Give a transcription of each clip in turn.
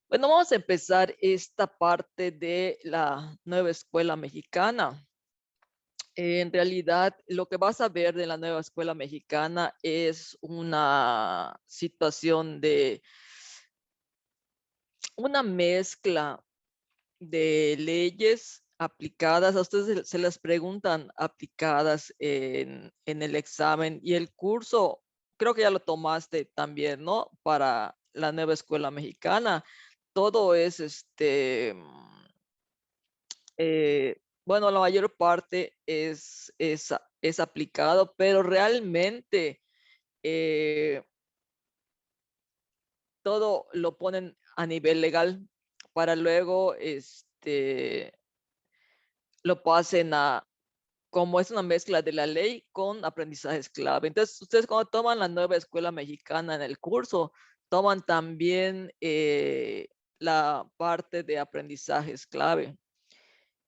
Bueno, vamos a empezar esta parte de la nueva escuela mexicana. En realidad, lo que vas a ver de la nueva escuela mexicana es una situación de una mezcla de leyes aplicadas. A ustedes se les preguntan aplicadas en el examen y el curso, creo que ya lo tomaste también, ¿no? Para la nueva escuela mexicana. Todo es bueno, la mayor parte es aplicado, pero realmente eh, todo lo ponen a nivel legal para luego lo pasen a, como es una mezcla de la ley con aprendizajes clave. Entonces, ustedes cuando toman la nueva escuela mexicana en el curso, toman también la parte de aprendizajes clave.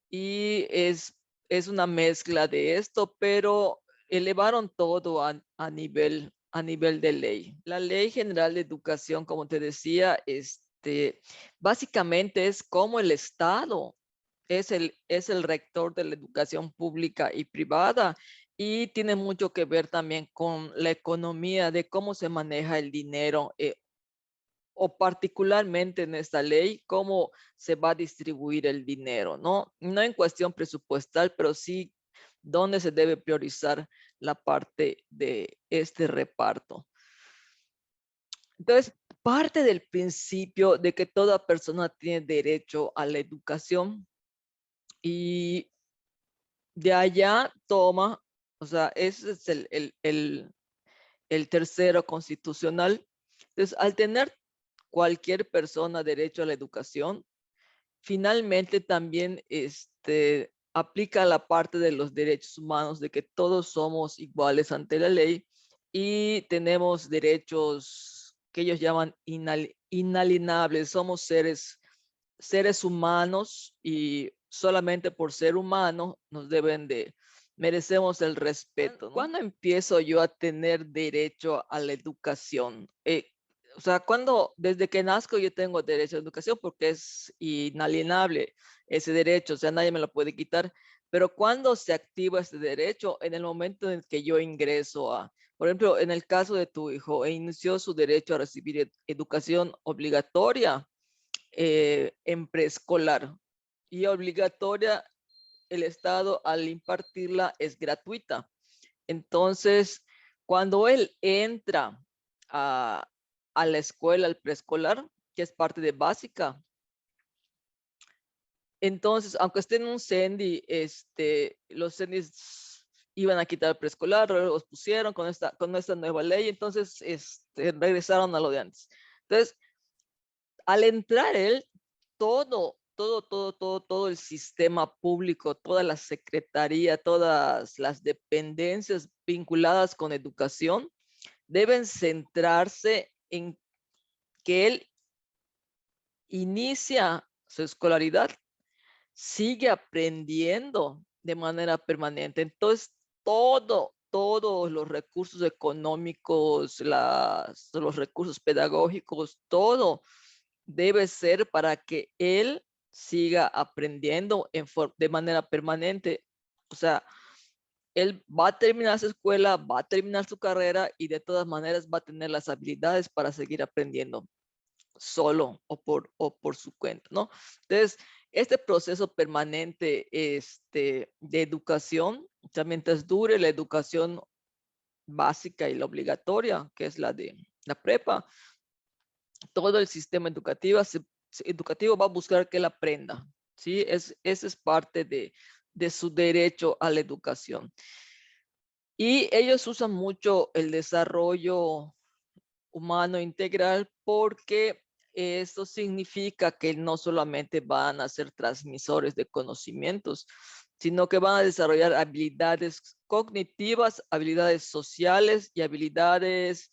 Y es una mezcla de esto, pero elevaron todo a nivel de ley. La Ley General de Educación, como te decía, básicamente es como el Estado es el rector de la educación pública y privada y tiene mucho que ver también con la economía de cómo se maneja el dinero o particularmente en esta ley, cómo se va a distribuir el dinero, ¿no? No en cuestión presupuestal, pero sí dónde se debe priorizar la parte de este reparto. Entonces, parte del principio de que toda persona tiene derecho a la educación y de allá toma, o sea, ese es el tercero constitucional. Entonces, al tener cualquier persona derecho a la educación, finalmente también aplica la parte de los derechos humanos, de que todos somos iguales ante la ley y tenemos derechos que ellos llaman inalienables. Somos seres humanos y solamente por ser humanos nos merecemos el respeto, ¿no? ¿Cuándo empiezo yo a tener derecho a la educación? O sea, desde que nazco yo tengo derecho a la educación porque es inalienable ese derecho, o sea, nadie me lo puede quitar. Pero ¿cuándo se activa este derecho? En el momento en que yo ingreso por ejemplo, en el caso de tu hijo, inició su derecho a recibir educación obligatoria en preescolar y obligatoria el Estado al impartirla es gratuita. Entonces, cuando él entra a, a la escuela, al preescolar, que es parte de básica, entonces, aunque esté en un CENDI, los CENDIs iban a quitar el preescolar, los pusieron con esta nueva ley, entonces regresaron a lo de antes. Entonces, al entrar él, todo el sistema público, toda la secretaría, todas las dependencias vinculadas con educación deben centrarse en que él inicia su escolaridad, sigue aprendiendo de manera permanente. Entonces, todos los recursos económicos, los recursos pedagógicos, todo debe ser para que él siga aprendiendo de manera permanente. O sea, él va a terminar su escuela, va a terminar su carrera y de todas maneras va a tener las habilidades para seguir aprendiendo solo o por su cuenta, ¿no? Entonces, este proceso permanente de educación, o sea, mientras dure la educación básica y la obligatoria, que es la de la prepa, todo el sistema educativo va a buscar que él aprenda, ¿sí? Ese es parte de su derecho a la educación. Y ellos usan mucho el desarrollo humano integral porque esto significa que no solamente van a ser transmisores de conocimientos, sino que van a desarrollar habilidades cognitivas, habilidades sociales y habilidades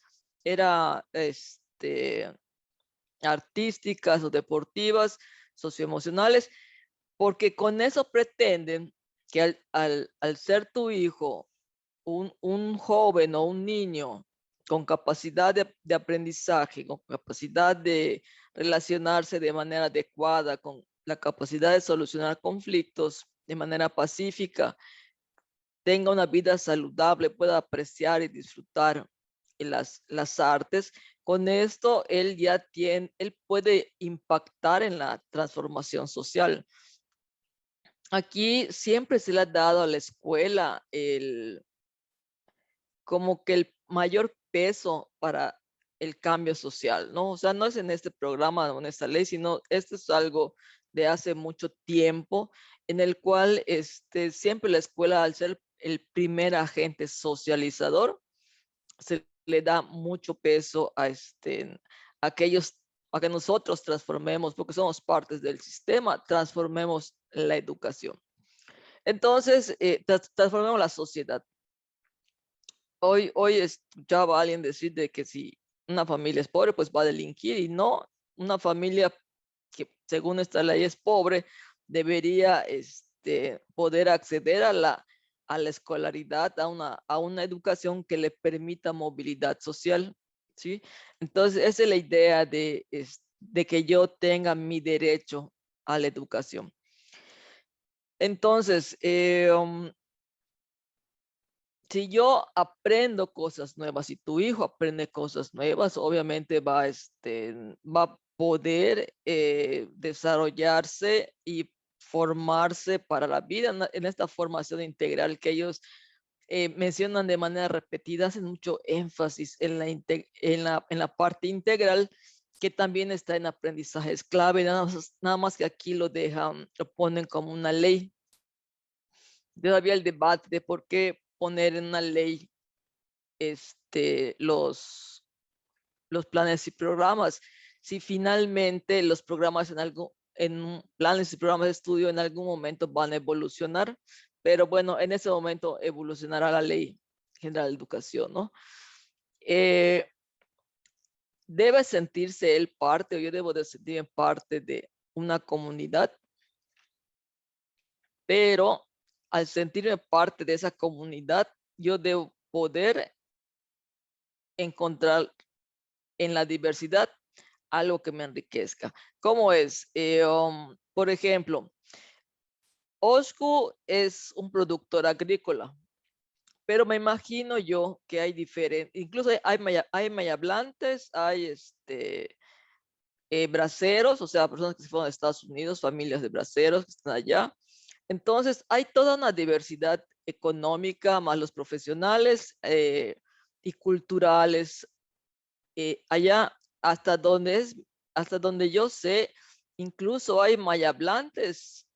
artísticas o deportivas, socioemocionales, porque con eso pretenden que al ser tu hijo un joven o un niño con capacidad de aprendizaje, con capacidad de relacionarse de manera adecuada, con la capacidad de solucionar conflictos de manera pacífica, tenga una vida saludable, pueda apreciar y disfrutar las artes. Con esto, él puede impactar en la transformación social. Aquí siempre se le ha dado a la escuela como que el mayor peso para el cambio social, ¿no? O sea, no es en este programa o en esta ley, sino esto es algo de hace mucho tiempo en el cual siempre la escuela, al ser el primer agente socializador, se le da mucho peso a que nosotros transformemos, porque somos partes del sistema, transformemos la educación. Entonces, transformemos la sociedad. Hoy escuchaba a alguien decir de que si una familia es pobre, pues va a delinquir, y no, una familia que según esta ley es pobre, debería poder acceder a la escolaridad, a una educación que le permita movilidad social, ¿sí? Entonces, esa es la idea de que yo tenga mi derecho a la educación. Entonces, si yo aprendo cosas nuevas, si tu hijo aprende cosas nuevas, obviamente va a poder desarrollarse y formarse para la vida en esta formación integral que ellos mencionan de manera repetida, hacen mucho énfasis en la parte integral, que también está en aprendizajes clave, nada más que aquí lo ponen como una ley. Todavía el debate de por qué poner en una ley los planes y programas. Si finalmente los programas planes y programas de estudio en algún momento van a evolucionar, pero bueno, en ese momento evolucionará la Ley General de Educación, ¿no? Debe sentirse él parte, o yo debo de sentirme parte de una comunidad, pero al sentirme parte de esa comunidad, yo debo poder encontrar en la diversidad algo que me enriquezca. ¿Cómo es? Por ejemplo, Oscu es un productor agrícola, pero me imagino yo que hay diferentes, incluso hay mayablantes, hay braceros, o sea, personas que se fueron a Estados Unidos, familias de braceros que están allá. Entonces, hay toda una diversidad económica, más los profesionales y culturales allá, hasta donde yo sé, incluso hay mayablantes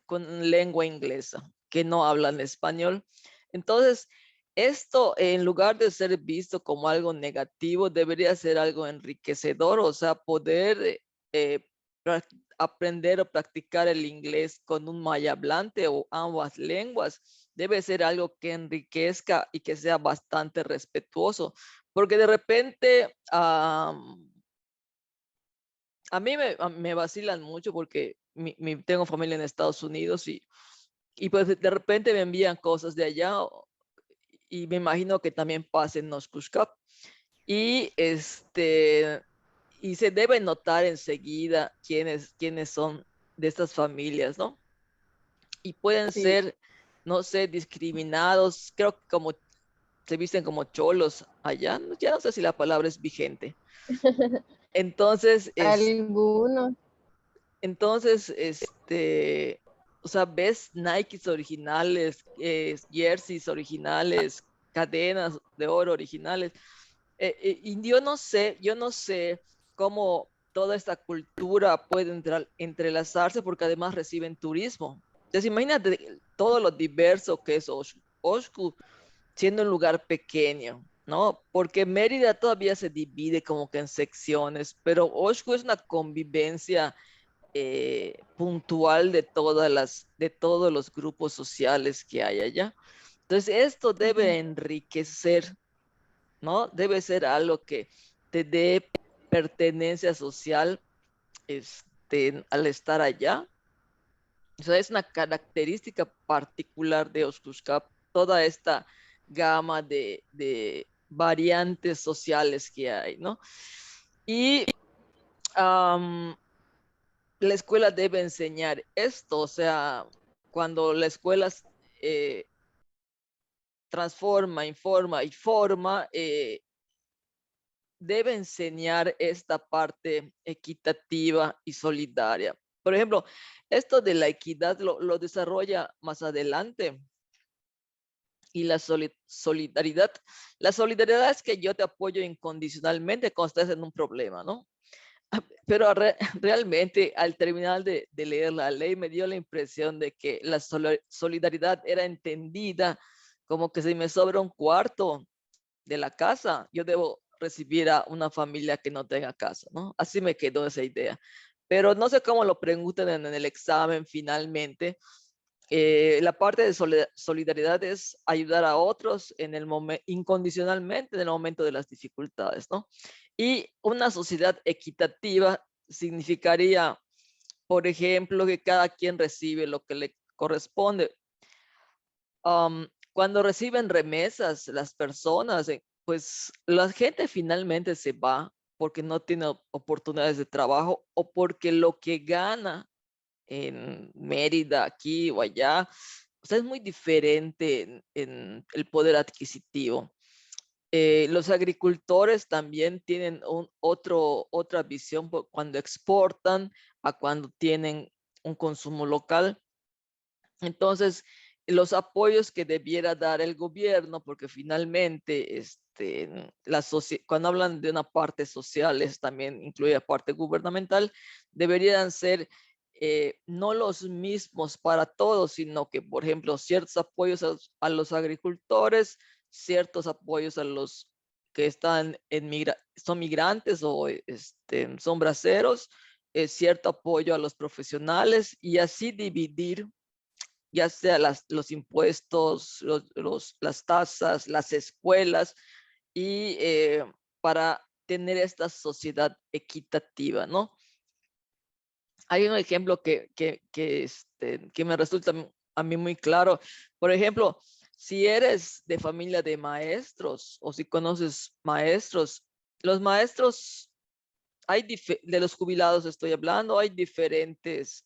con lengua inglesa que no hablan español. Entonces, esto en lugar de ser visto como algo negativo, debería ser algo enriquecedor, o sea, poder aprender o practicar el inglés con un mayablante o ambas lenguas debe ser algo que enriquezca y que sea bastante respetuoso, porque de repente a mí me vacilan mucho porque tengo familia en Estados Unidos y pues de repente me envían cosas de allá y me imagino que también pasa en Noskushkap. Y y se debe notar enseguida quiénes son de estas familias, ¿no? Y pueden Sí. ser, no sé, discriminados, creo que como se visten como cholos allá, ya no sé si la palabra es vigente. Entonces, Algunos. Entonces, o sea, ves Nikes originales, jerseys originales, cadenas de oro originales. Y yo no sé cómo toda esta cultura puede entrelazarse porque además reciben turismo. Entonces, imagínate todo lo diverso que es Oshku, siendo un lugar pequeño, ¿no? Porque Mérida todavía se divide como que en secciones, pero Oshku es una convivencia puntual de todos los grupos sociales que hay allá. Entonces, esto Ujú. debe enriquecer, ¿no? Debe ser algo que te dé pertenencia social al estar allá. O sea, es una característica particular de Oshkushkap, toda esta gama variantes sociales que hay, ¿no? Y la escuela debe enseñar esto, o sea, cuando la escuela eh, transforma, informa y forma, debe enseñar esta parte equitativa y solidaria. Por ejemplo, esto de la equidad lo desarrolla más adelante. Y la solidaridad. La solidaridad es que yo te apoyo incondicionalmente cuando estás en un problema, ¿no? Pero realmente al terminar de leer la ley me dio la impresión de que la solidaridad era entendida como que si me sobra un cuarto de la casa, yo debo recibir a una familia que no tenga casa, ¿no? Así me quedó esa idea. Pero no sé cómo lo preguntan en el examen finalmente. La parte de solidaridad es ayudar a otros en el incondicionalmente en el momento de las dificultades, ¿no? Y una sociedad equitativa significaría, por ejemplo, que cada quien recibe lo que le corresponde. Cuando reciben remesas las personas, pues la gente finalmente se va porque no tiene oportunidades de trabajo o porque lo que gana en Mérida, aquí o allá, o sea, es muy diferente en el poder adquisitivo. Los agricultores también tienen otra visión cuando exportan a cuando tienen un consumo local. Entonces, los apoyos que debiera dar el gobierno, porque finalmente, cuando hablan de una parte social, también incluye la parte gubernamental, deberían ser no los mismos para todos, sino que, por ejemplo, ciertos apoyos a los agricultores, ciertos apoyos a los que son migrantes o son braceros, cierto apoyo a los profesionales y así dividir ya sea los impuestos, las tasas, las escuelas, y para tener esta sociedad equitativa, ¿no? Hay un ejemplo que me resulta a mí muy claro. Por ejemplo, si eres de familia de maestros o si conoces maestros, los maestros, de los jubilados estoy hablando, hay diferentes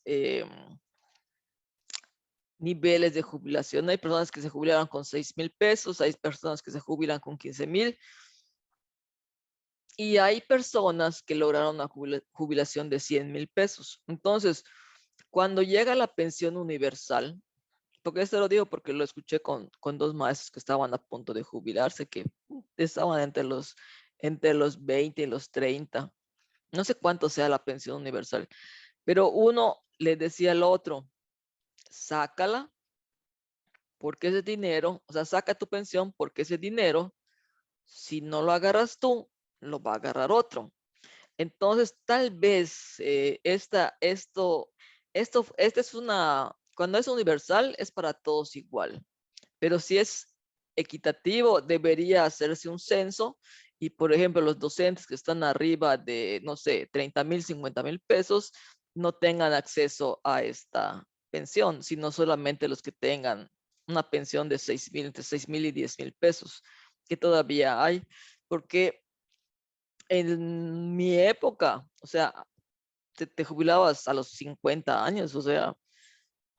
niveles de jubilación. Hay personas que se jubilaron con 6,000 pesos, hay personas que se jubilan con 15,000 y hay personas que lograron una jubilación de 100,000 pesos. Entonces, cuando llega la pensión universal, porque esto lo digo porque lo escuché con dos maestros que estaban a punto de jubilarse, que estaban entre los 20 y los 30. No sé cuánto sea la pensión universal, pero uno le decía al otro, sácala porque ese dinero, o sea, saca tu pensión porque ese dinero, si no lo agarras tú, lo va a agarrar otro. Entonces, tal vez esta es cuando es universal, es para todos igual, pero si es equitativo, debería hacerse un censo y, por ejemplo, los docentes que están arriba de, no sé, 30,000, 50,000 pesos, no tengan acceso a esta pensión, sino solamente los que tengan una pensión de 6,000, entre 6,000 y 10,000 pesos, que todavía hay, porque en mi época, o sea, te jubilabas a los 50 años, o sea,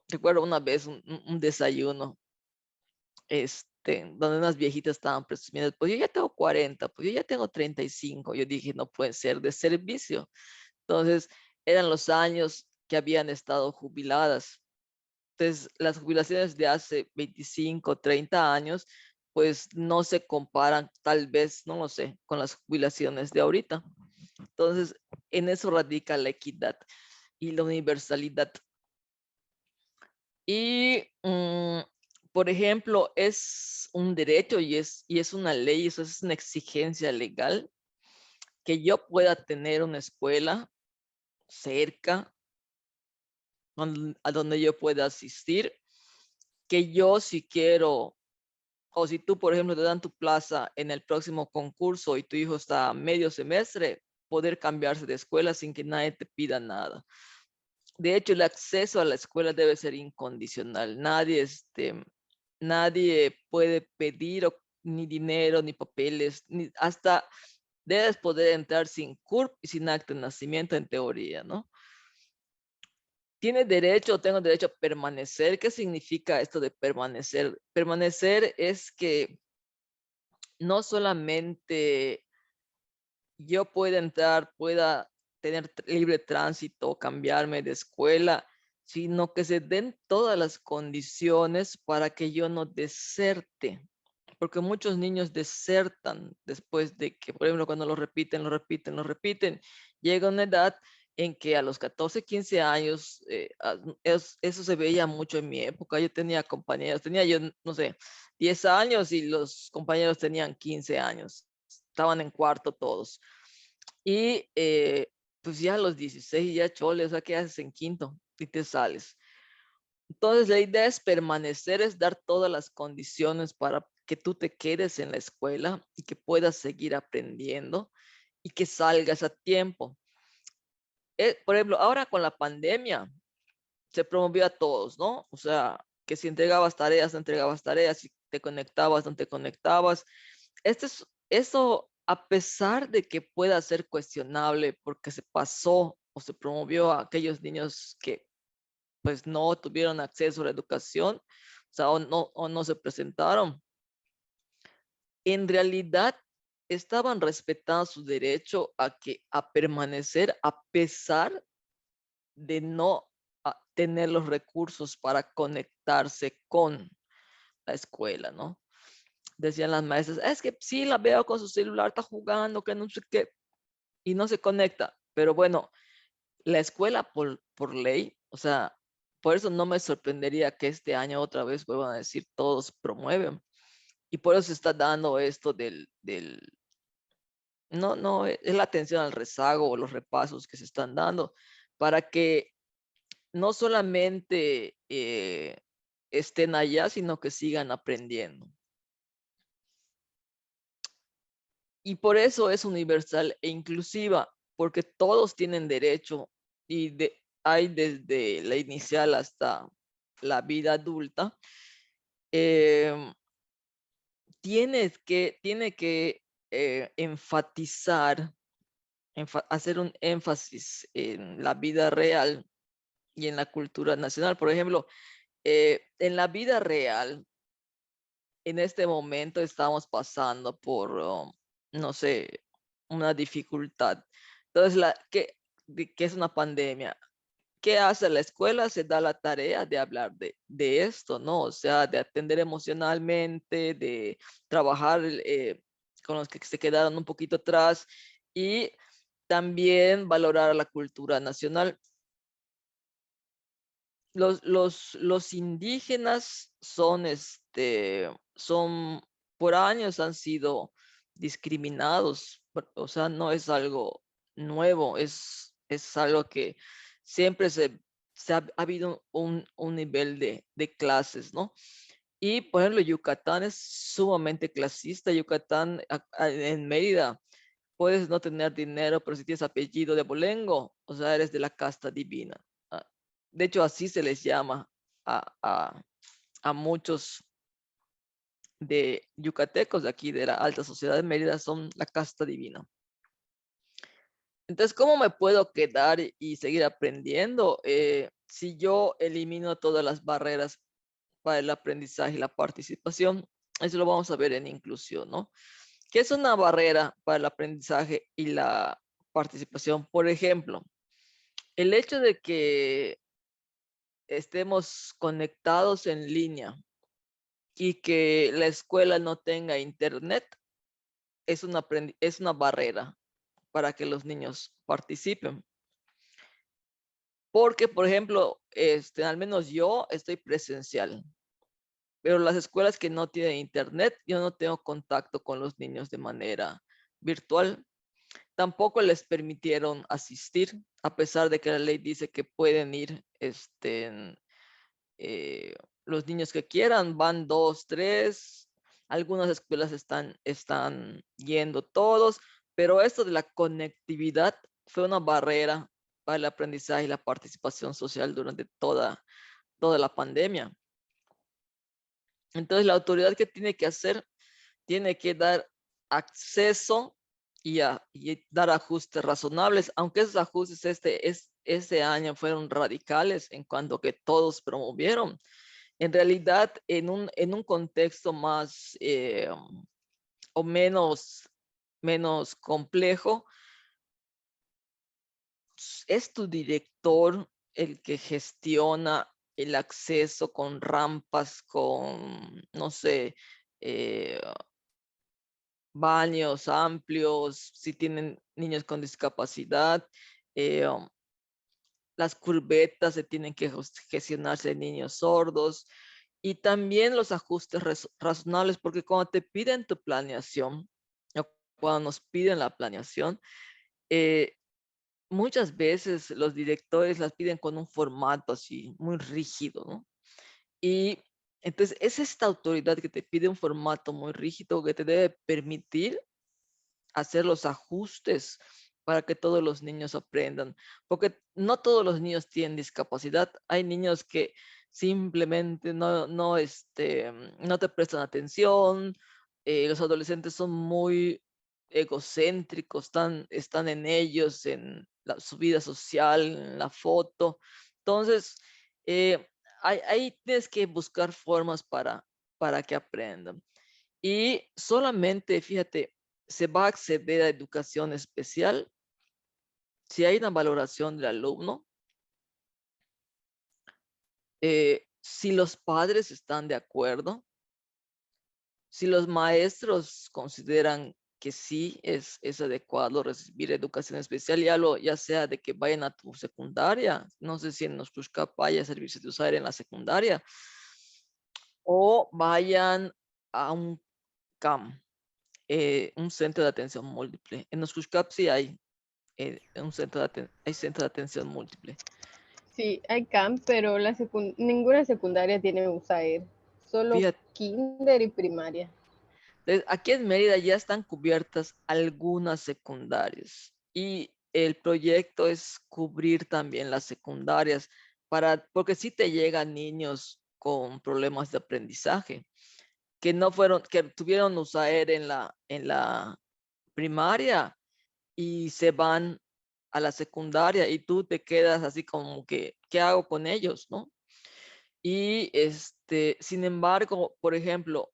recuerdo una vez un desayuno donde unas viejitas estaban presumiendo, pues yo ya tengo 40, pues yo ya tengo 35. Yo dije, no puede ser de servicio. Entonces, eran los años que habían estado jubiladas. Entonces, las jubilaciones de hace 25, 30 años, pues no se comparan, tal vez, no lo sé, con las jubilaciones de ahorita. Entonces, en eso radica la equidad y la universalidad. Y, por ejemplo, es un derecho y es una ley, eso es una exigencia legal, que yo pueda tener una escuela cerca a donde yo pueda asistir, que yo si quiero, o si tú, por ejemplo, te dan tu plaza en el próximo concurso y tu hijo está a medio semestre, poder cambiarse de escuela sin que nadie te pida nada. De hecho, el acceso a la escuela debe ser incondicional. Nadie puede pedir ni dinero, ni papeles, ni hasta debes poder entrar sin CURP y sin acta de nacimiento en teoría, ¿no? ¿Tiene derecho o tengo derecho a permanecer? ¿Qué significa esto de permanecer? Permanecer es que no solamente yo pueda entrar, pueda tener libre tránsito, cambiarme de escuela, sino que se den todas las condiciones para que yo no deserte. Porque muchos niños desertan después de que, por ejemplo, cuando lo repiten, llega una edad en que a los 14, 15 años, eso se veía mucho en mi época. Yo tenía compañeros, tenía yo, no sé, 10 años y los compañeros tenían 15 años. Estaban en cuarto todos. Y pues ya a los 16 ya chole, o sea, ¿qué haces en quinto? Y te sales. Entonces la idea es permanecer, es dar todas las condiciones para que tú te quedes en la escuela y que puedas seguir aprendiendo y que salgas a tiempo. Por ejemplo, ahora con la pandemia se promovió a todos, ¿no? O sea, que si entregabas tareas, no entregabas tareas, si te conectabas, no te conectabas. Eso, a pesar de que pueda ser cuestionable porque se pasó o se promovió a aquellos niños que pues no tuvieron acceso a la educación, o sea, o no se presentaron, en realidad estaban respetando su derecho a permanecer a pesar de no tener los recursos para conectarse con la escuela, ¿no? Decían las maestras, es que sí, la veo con su celular, está jugando, que no sé qué, y no se conecta. Pero bueno, la escuela por ley, o sea, por eso no me sorprendería que este año otra vez vuelvan a decir todos promueven. Y por eso se está dando esto no, es la atención al rezago o los repasos que se están dando para que no solamente estén allá, sino que sigan aprendiendo. Y por eso es universal e inclusiva, porque todos tienen derecho y hay desde la inicial hasta la vida adulta. eh, tiene que enfatizar, hacer un énfasis en la vida real y en la cultura nacional. Por ejemplo, en la vida real, en este momento estamos pasando por, no sé, una dificultad. Entonces, ¿qué es una pandemia? ¿Qué hace la escuela? Se da la tarea de hablar de esto, ¿no? O sea, de atender emocionalmente, de trabajar con los que se quedaron un poquito atrás y también valorar la cultura nacional. Los indígenas son, por años han sido discriminados, o sea, no es algo nuevo, es algo que siempre ha habido un nivel de clases, ¿no? Y, por ejemplo, Yucatán es sumamente clasista. Yucatán, en Mérida, puedes no tener dinero, pero si tienes apellido de Bolengo, o sea, eres de la casta divina. Ah, De hecho, así se les llama a, a, a muchos de yucatecos de aquí, de la alta sociedad de Mérida, son la casta divina. Entonces, ¿cómo me puedo quedar y seguir aprendiendo si yo elimino todas las barreras para el aprendizaje y la participación? Eso lo vamos a ver en inclusión, ¿no? ¿Qué es una barrera para el aprendizaje y la participación? Por ejemplo, el hecho de que estemos conectados en línea y que la escuela no tenga internet es una barrera para que los niños participen. Porque, por ejemplo, al menos yo estoy presencial, pero las escuelas que no tienen internet, yo no tengo contacto con los niños de manera virtual. Tampoco les permitieron asistir, a pesar de que la ley dice que pueden ir eh, los niños que quieran, van 2, 3. Algunas escuelas están yendo todos, pero esto de la conectividad fue una barrera para el aprendizaje y la participación social durante toda la pandemia. Entonces, la autoridad, ¿qué tiene que hacer? tiene que dar acceso y dar ajustes razonables, aunque esos ajustes este año fueron radicales en cuanto a que todos promovieron. En realidad, en un contexto más o menos complejo, es tu director el que gestiona el acceso con rampas, con, no sé, eh, baños amplios, si tienen niños con discapacidad, las curvetas se tienen que gestionarse de niños sordos y también los ajustes razonables, porque cuando te piden tu planeación, o cuando nos piden la planeación, eh, muchas veces los directores las piden con un formato así muy rígido, ¿no? Y entonces es esta autoridad que te pide un formato muy rígido que te debe permitir hacer los ajustes para que todos los niños aprendan, porque no todos los niños tienen discapacidad. Hay niños que simplemente no te prestan atención. Los adolescentes son muy egocéntricos, están en ellos, en su vida social, en la foto. Entonces, eh, ahí tienes que buscar formas para que aprendan. Y solamente, fíjate, se va a acceder a educación especial si hay una valoración del alumno, si los padres están de acuerdo, si los maestros consideran que sí es adecuado recibir educación especial, ya sea de que vayan a tu secundaria, no sé si en los Pushcap haya servicios de usar en la secundaria, o vayan a un CAM, un centro de atención múltiple. En los Pushcap sí hay hay centro de atención múltiple. Sí, hay camp, pero ninguna secundaria tiene USAER, solo Fíjate, kinder y primaria. aquí en Mérida ya están cubiertas algunas secundarias y el proyecto es cubrir también las secundarias porque sí te llegan niños con problemas de aprendizaje que tuvieron USAER en la primaria y se van a la secundaria y tú te quedas así como que, ¿qué hago con ellos, no? Y sin embargo, por ejemplo,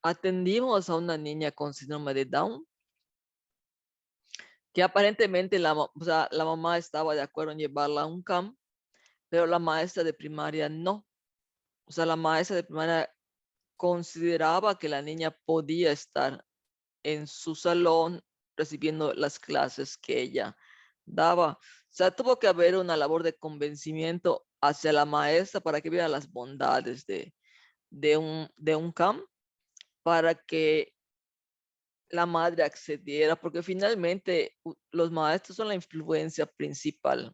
atendimos a una niña con síndrome de Down, que aparentemente la mamá estaba de acuerdo en llevarla a un camp, pero la maestra de primaria no. O sea, la maestra de primaria consideraba que la niña podía estar en su salón recibiendo las clases que ella daba. O sea, tuvo que haber una labor de convencimiento hacia la maestra para que viera las bondades de un camp, para que la madre accediera, porque finalmente los maestros son la influencia principal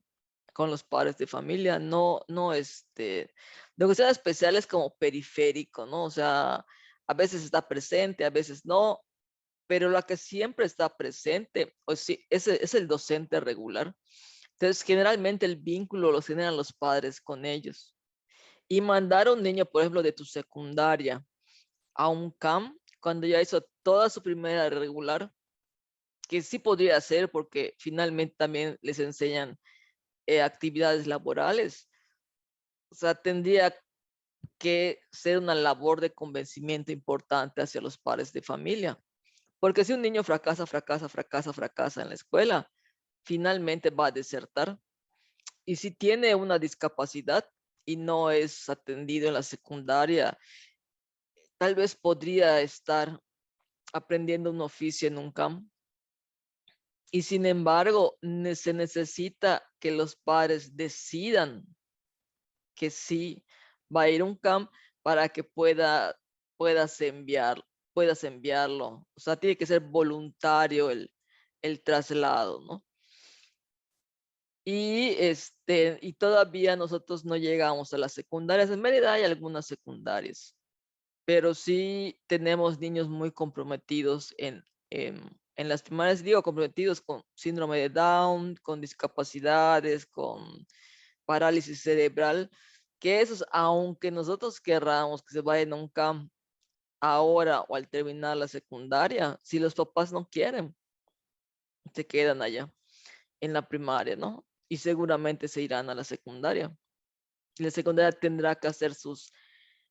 con los padres de familia, de educación especial es como periférico, ¿no? O sea, a veces está presente, a veces no, pero la que siempre está presente pues sí, es el docente regular. Entonces, generalmente el vínculo lo generan los padres con ellos. Y mandar a un niño, por ejemplo, de tu secundaria a un CAM, cuando ya hizo toda su primera regular, que sí podría hacer porque finalmente también les enseñan actividades laborales. O sea, tendría que ser una labor de convencimiento importante hacia los padres de familia. Porque si un niño fracasa en la escuela, finalmente va a desertar. Y si tiene una discapacidad y no es atendido en la secundaria, tal vez podría estar aprendiendo un oficio en un campo. Y sin embargo, se necesita que los padres decidan que sí va a ir a un camp para que puedas puedas enviarlo. O sea, tiene que ser voluntario el traslado, ¿no? Y todavía nosotros no llegamos a las secundarias. En Mérida hay algunas secundarias, pero sí tenemos niños muy comprometidos en las primarias, digo, comprometidos con síndrome de Down, con discapacidades, con parálisis cerebral, que esos, aunque nosotros querramos que se vayan a un camp, ahora o al terminar la secundaria, si los papás no quieren, se quedan allá en la primaria, ¿no? Y seguramente se irán a la secundaria. Y la secundaria tendrá que hacer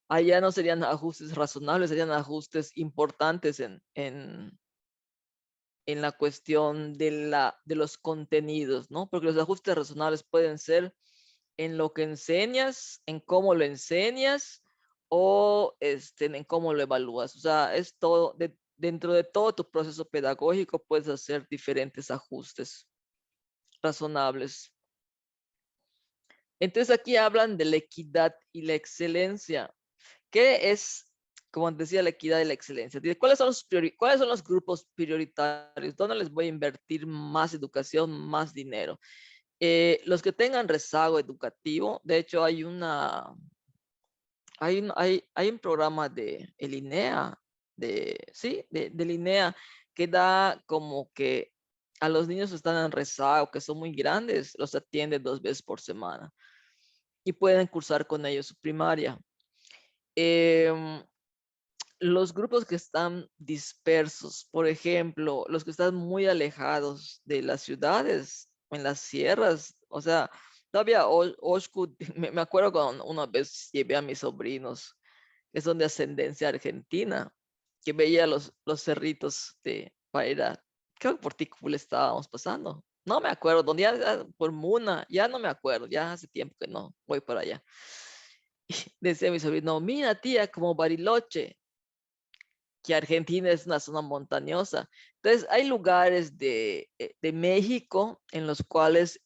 allá no serían ajustes razonables, serían ajustes importantes en la cuestión de los contenidos, ¿no? Porque los ajustes razonables pueden ser en lo que enseñas, en cómo lo enseñas o en cómo lo evalúas. O sea, es todo, dentro de todo tu proceso pedagógico puedes hacer diferentes ajustes razonables. Entonces aquí hablan de la equidad y la excelencia. ¿Qué es, como decía, la equidad y la excelencia? ¿Cuáles son los grupos prioritarios? ¿Dónde les voy a invertir más educación, más dinero? Los que tengan rezago educativo, de hecho hay un programa de el INEA, del INEA, que da como que a los niños que están en rezago, que son muy grandes, los atiende 2 veces por semana y pueden cursar con ellos su primaria. Em, los grupos que están dispersos, por ejemplo, los que están muy alejados de las ciudades, en las sierras, o sea, todavía Oshkosh, me acuerdo cuando una vez llevé a mis sobrinos, que son de ascendencia argentina, que veía los cerritos para ir a, creo que por Ticul estábamos pasando, no me acuerdo, donde por Muna, ya no me acuerdo, ya hace tiempo que no voy para allá. Y decía mi sobrino, mira tía, como Bariloche, que Argentina es una zona montañosa. Entonces, hay lugares de México en los cuales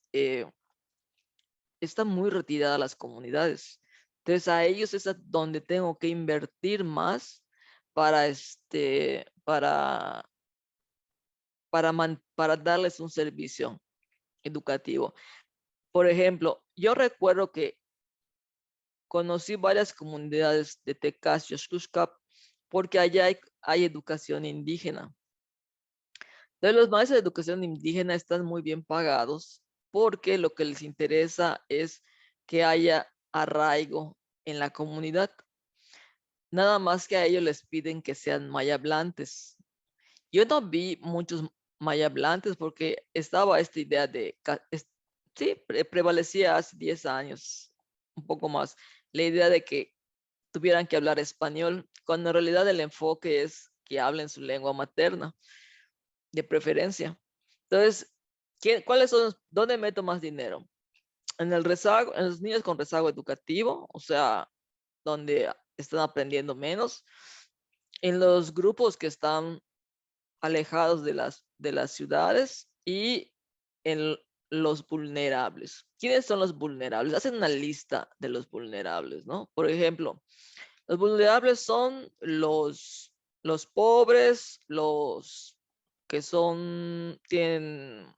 están muy retiradas las comunidades. Entonces, a ellos es a donde tengo que invertir más para, para darles un servicio educativo. Por ejemplo, yo recuerdo que conocí varias comunidades de Tecás, Xuscap, porque allá hay educación indígena. Entonces, los maestros de educación indígena están muy bien pagados porque lo que les interesa es que haya arraigo en la comunidad. Nada más que a ellos les piden que sean mayablantes. Yo no vi muchos mayablantes porque estaba esta idea sí, prevalecía hace 10 años, un poco más, la idea de que tuvieran que hablar español, cuando en realidad el enfoque es que hablen su lengua materna, de preferencia. Entonces, dónde meto más dinero? En el rezago, en los niños con rezago educativo, o sea, donde están aprendiendo menos, en los grupos que están alejados de las ciudades y en los vulnerables. ¿Quiénes son los vulnerables? Hacen una lista de los vulnerables, ¿no? Por ejemplo, los vulnerables son los pobres, los que tienen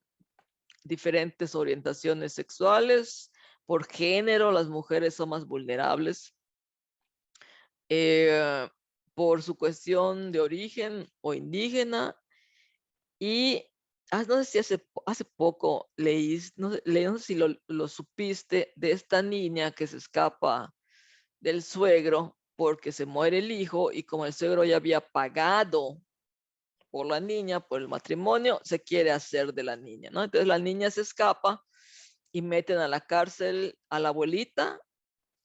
diferentes orientaciones sexuales, por género, las mujeres son más vulnerables, eh, por su cuestión de origen o indígena. Y no sé si hace poco leí, no sé si lo supiste, de esta niña que se escapa del suegro porque se muere el hijo y como el suegro ya había pagado por la niña, por el matrimonio, se quiere hacer de la niña, ¿no? Entonces la niña se escapa y meten a la cárcel a la abuelita,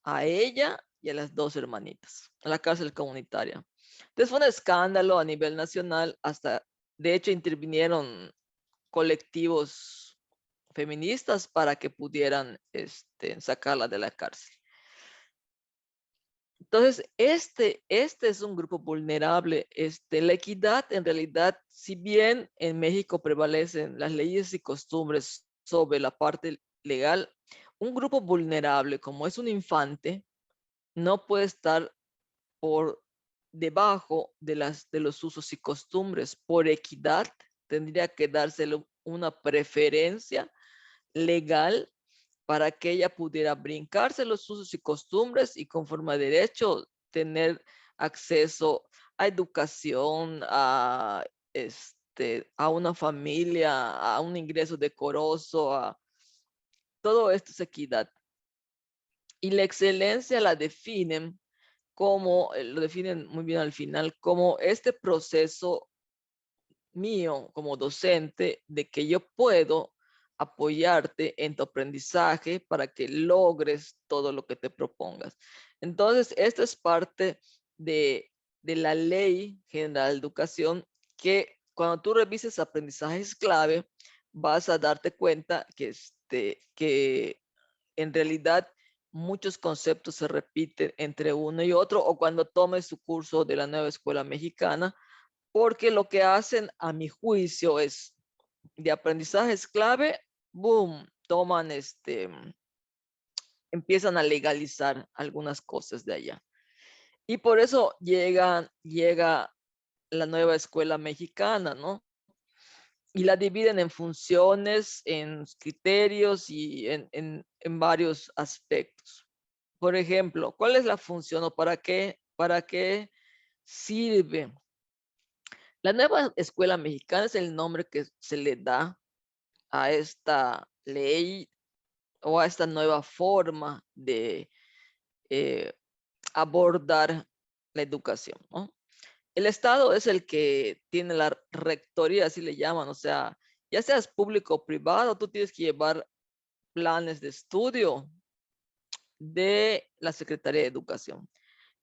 a ella y a las 2 hermanitas, a la cárcel comunitaria. Entonces fue un escándalo a nivel nacional, hasta, de hecho, intervinieron colectivos feministas para que pudieran sacarla de la cárcel. Entonces, este es un grupo vulnerable. La equidad, en realidad, si bien en México prevalecen las leyes y costumbres sobre la parte legal, un grupo vulnerable como es un infante no puede estar por debajo de los usos y costumbres. Por equidad, tendría que dársele una preferencia legal para que ella pudiera brincarse los usos y costumbres y conforme a derecho tener acceso a educación, a una familia, a un ingreso decoroso, todo esto es equidad. Y la excelencia la definen como, lo definen muy bien al final, como este proceso mío como docente de que yo puedo apoyarte en tu aprendizaje para que logres todo lo que te propongas. Entonces, esta es parte de la Ley General de Educación, que cuando tú revises aprendizajes clave, vas a darte cuenta que en realidad muchos conceptos se repiten entre uno y otro, o cuando tomes su curso de la nueva escuela mexicana, porque lo que hacen, a mi juicio, es de aprendizajes clave, boom, toman empiezan a legalizar algunas cosas de allá. Y por eso llega la nueva escuela mexicana, ¿no? Y la dividen en funciones, en criterios y en varios aspectos. Por ejemplo, ¿cuál es la función o para qué sirve? La nueva escuela mexicana es el nombre que se le da a esta ley o a esta nueva forma de eh, abordar la educación, ¿no? El Estado es el que tiene la rectoría, así le llaman, o sea, ya seas público o privado, tú tienes que llevar planes de estudio de la Secretaría de Educación.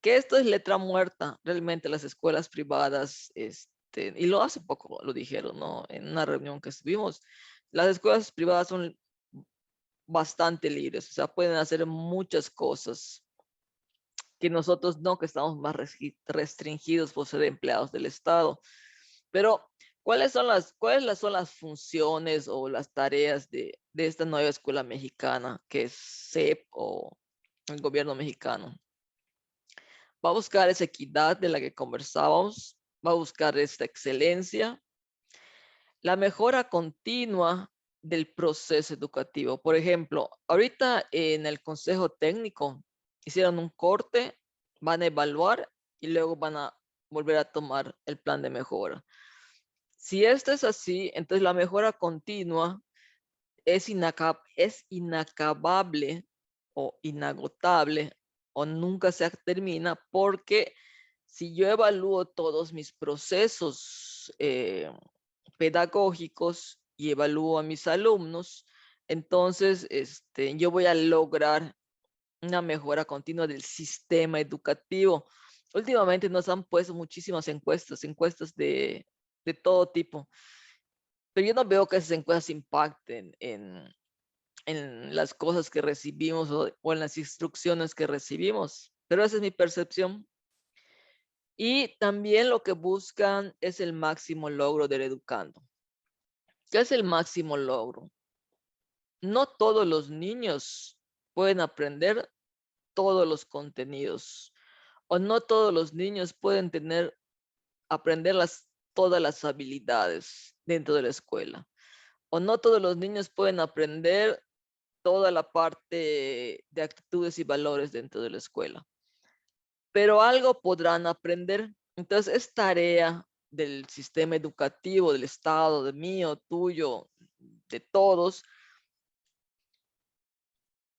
Que esto es letra muerta, realmente las escuelas privadas, y lo hace poco lo dijeron, ¿no? En una reunión que estuvimos, las escuelas privadas son bastante libres, o sea, pueden hacer muchas cosas que nosotros no, que estamos más restringidos por ser empleados del Estado. Pero, ¿cuáles son las funciones o las tareas de esta nueva escuela mexicana, que es CEP o el gobierno mexicano? Va a buscar esa equidad de la que conversábamos, va a buscar esta excelencia, la mejora continua del proceso educativo. Por ejemplo, ahorita en el Consejo Técnico hicieron un corte, van a evaluar y luego van a volver a tomar el plan de mejora. Si esto es así, entonces la mejora continua es inacabable o inagotable o nunca se termina, porque si yo evalúo todos mis procesos pedagógicos y evalúo a mis alumnos, entonces yo voy a lograr una mejora continua del sistema educativo. Últimamente nos han puesto muchísimas encuestas de todo tipo, pero yo no veo que esas encuestas impacten en las cosas que recibimos o en las instrucciones que recibimos, pero esa es mi percepción. Y también lo que buscan es el máximo logro del educando. ¿Qué es el máximo logro? No todos los niños pueden aprender todos los contenidos, o no todos los niños pueden aprender todas las habilidades dentro de la escuela, o no todos los niños pueden aprender toda la parte de actitudes y valores dentro de la escuela, pero algo podrán aprender. Entonces es tarea del sistema educativo, del Estado, de mío, tuyo, de todos,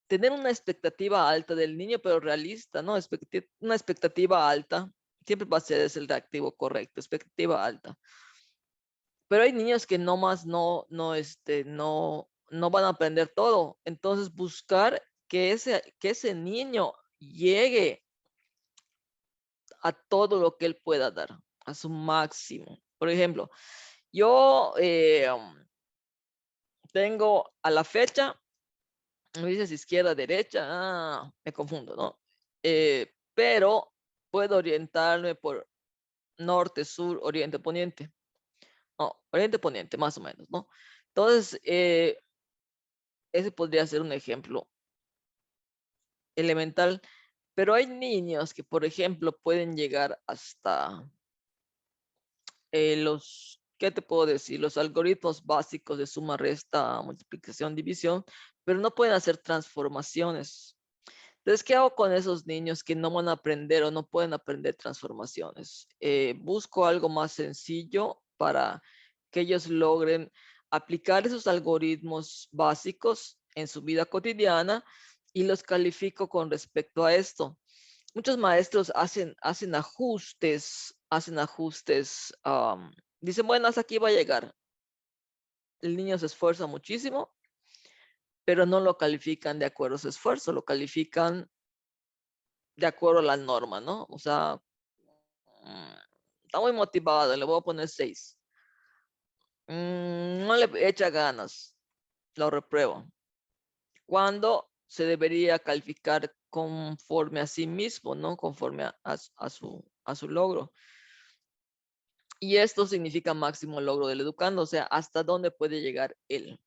tener una expectativa alta del niño, pero realista, ¿no? Una expectativa alta siempre va a ser el reactivo correcto, expectativa alta. Pero hay niños que no van a aprender todo. Entonces buscar que ese niño llegue a todo lo que él pueda dar, a su máximo. Por ejemplo, yo tengo a la fecha, me dices izquierda, derecha, me confundo, ¿no? Pero puedo orientarme por norte, sur, oriente, poniente. No, oriente, poniente, más o menos, ¿no? Entonces, ese podría ser un ejemplo elemental, pero hay niños que, por ejemplo, pueden llegar hasta ¿qué te puedo decir? Los algoritmos básicos de suma, resta, multiplicación, división, pero no pueden hacer transformaciones. Entonces, ¿qué hago con esos niños que no van a aprender o no pueden aprender transformaciones? Busco algo más sencillo para que ellos logren aplicar esos algoritmos básicos en su vida cotidiana y los califico con respecto a esto. muchos maestros hacen ajustes, dicen, bueno, hasta aquí va a llegar. El niño se esfuerza muchísimo, pero no lo califican de acuerdo a su esfuerzo, lo califican de acuerdo a la norma, ¿no? O sea, está muy motivado, le voy a poner 6. No le echa ganas, lo repruebo. Cuando se debería calificar conforme a sí mismo, ¿no? Conforme a su logro. Y esto significa máximo logro del educando, o sea, hasta dónde puede llegar él.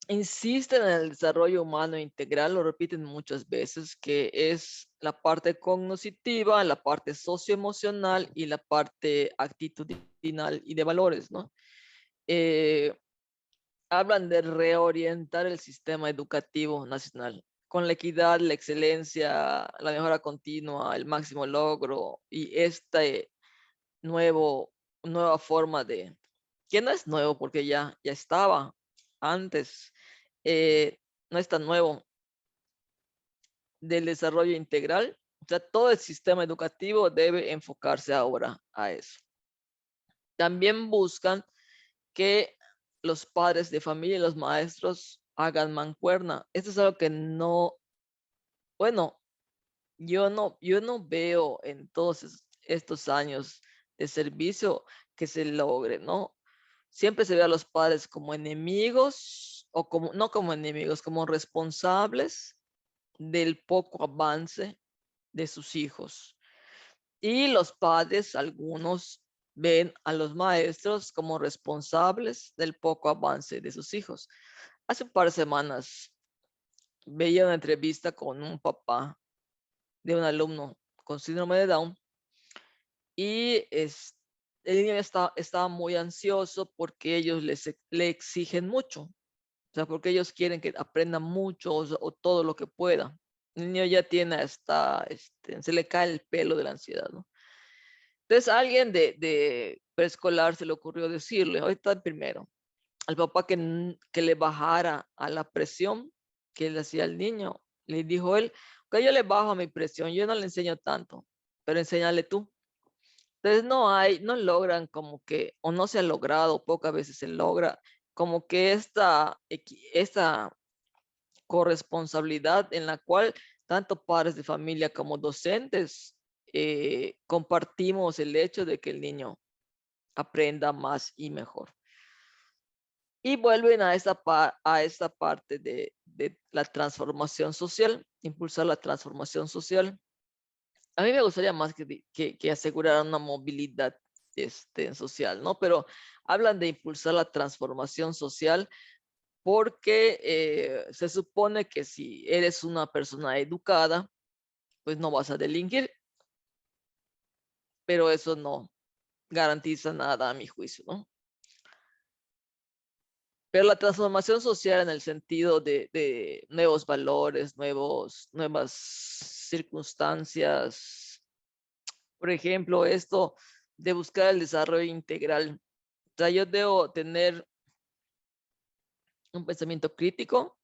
Insisten en el desarrollo humano integral, lo repiten muchas veces, que es la parte cognitiva, la parte socioemocional y la parte actitudinal y de valores, ¿no? Hablan de reorientar el sistema educativo nacional con la equidad, la excelencia, la mejora continua, el máximo logro y nueva forma que no es nuevo porque ya estaba antes, no es tan nuevo, del desarrollo integral. O sea, todo el sistema educativo debe enfocarse ahora a eso. También buscan que los padres de familia y los maestros hagan mancuerna. Esto es algo que no, bueno, yo no veo en todos estos años de servicio que se logre, ¿no? Siempre se ve a los padres como enemigos o como, no como enemigos, como responsables del poco avance de sus hijos. Y los padres, algunos, ven a los maestros como responsables del poco avance de sus hijos. Hace un par de semanas veía una entrevista con un papá de un alumno con síndrome de Down y el niño estaba muy ansioso porque ellos le exigen mucho, o sea, porque ellos quieren que aprenda mucho o todo lo que pueda. El niño ya tiene se le cae el pelo de la ansiedad, ¿no? Entonces, a alguien de preescolar se le ocurrió decirle, ahorita primero, al papá que le bajara a la presión que le hacía al niño. Le dijo él, que yo le bajo a mi presión, yo no le enseño tanto, pero enséñale tú. Entonces no logran como que, o no se ha logrado, pocas veces se logra, como que esta corresponsabilidad en la cual tanto padres de familia como docentes compartimos el hecho de que el niño aprenda más y mejor. Y vuelven a esta parte de la transformación social, impulsar la transformación social. A mí me gustaría más que asegurar una movilidad social, ¿no? Pero hablan de impulsar la transformación social porque se supone que si eres una persona educada, pues no vas a delinquir, pero eso no garantiza nada a mi juicio, ¿no? Pero la transformación social en el sentido de nuevos valores, nuevas circunstancias, por ejemplo, esto de buscar el desarrollo integral. O sea, yo debo tener un pensamiento crítico,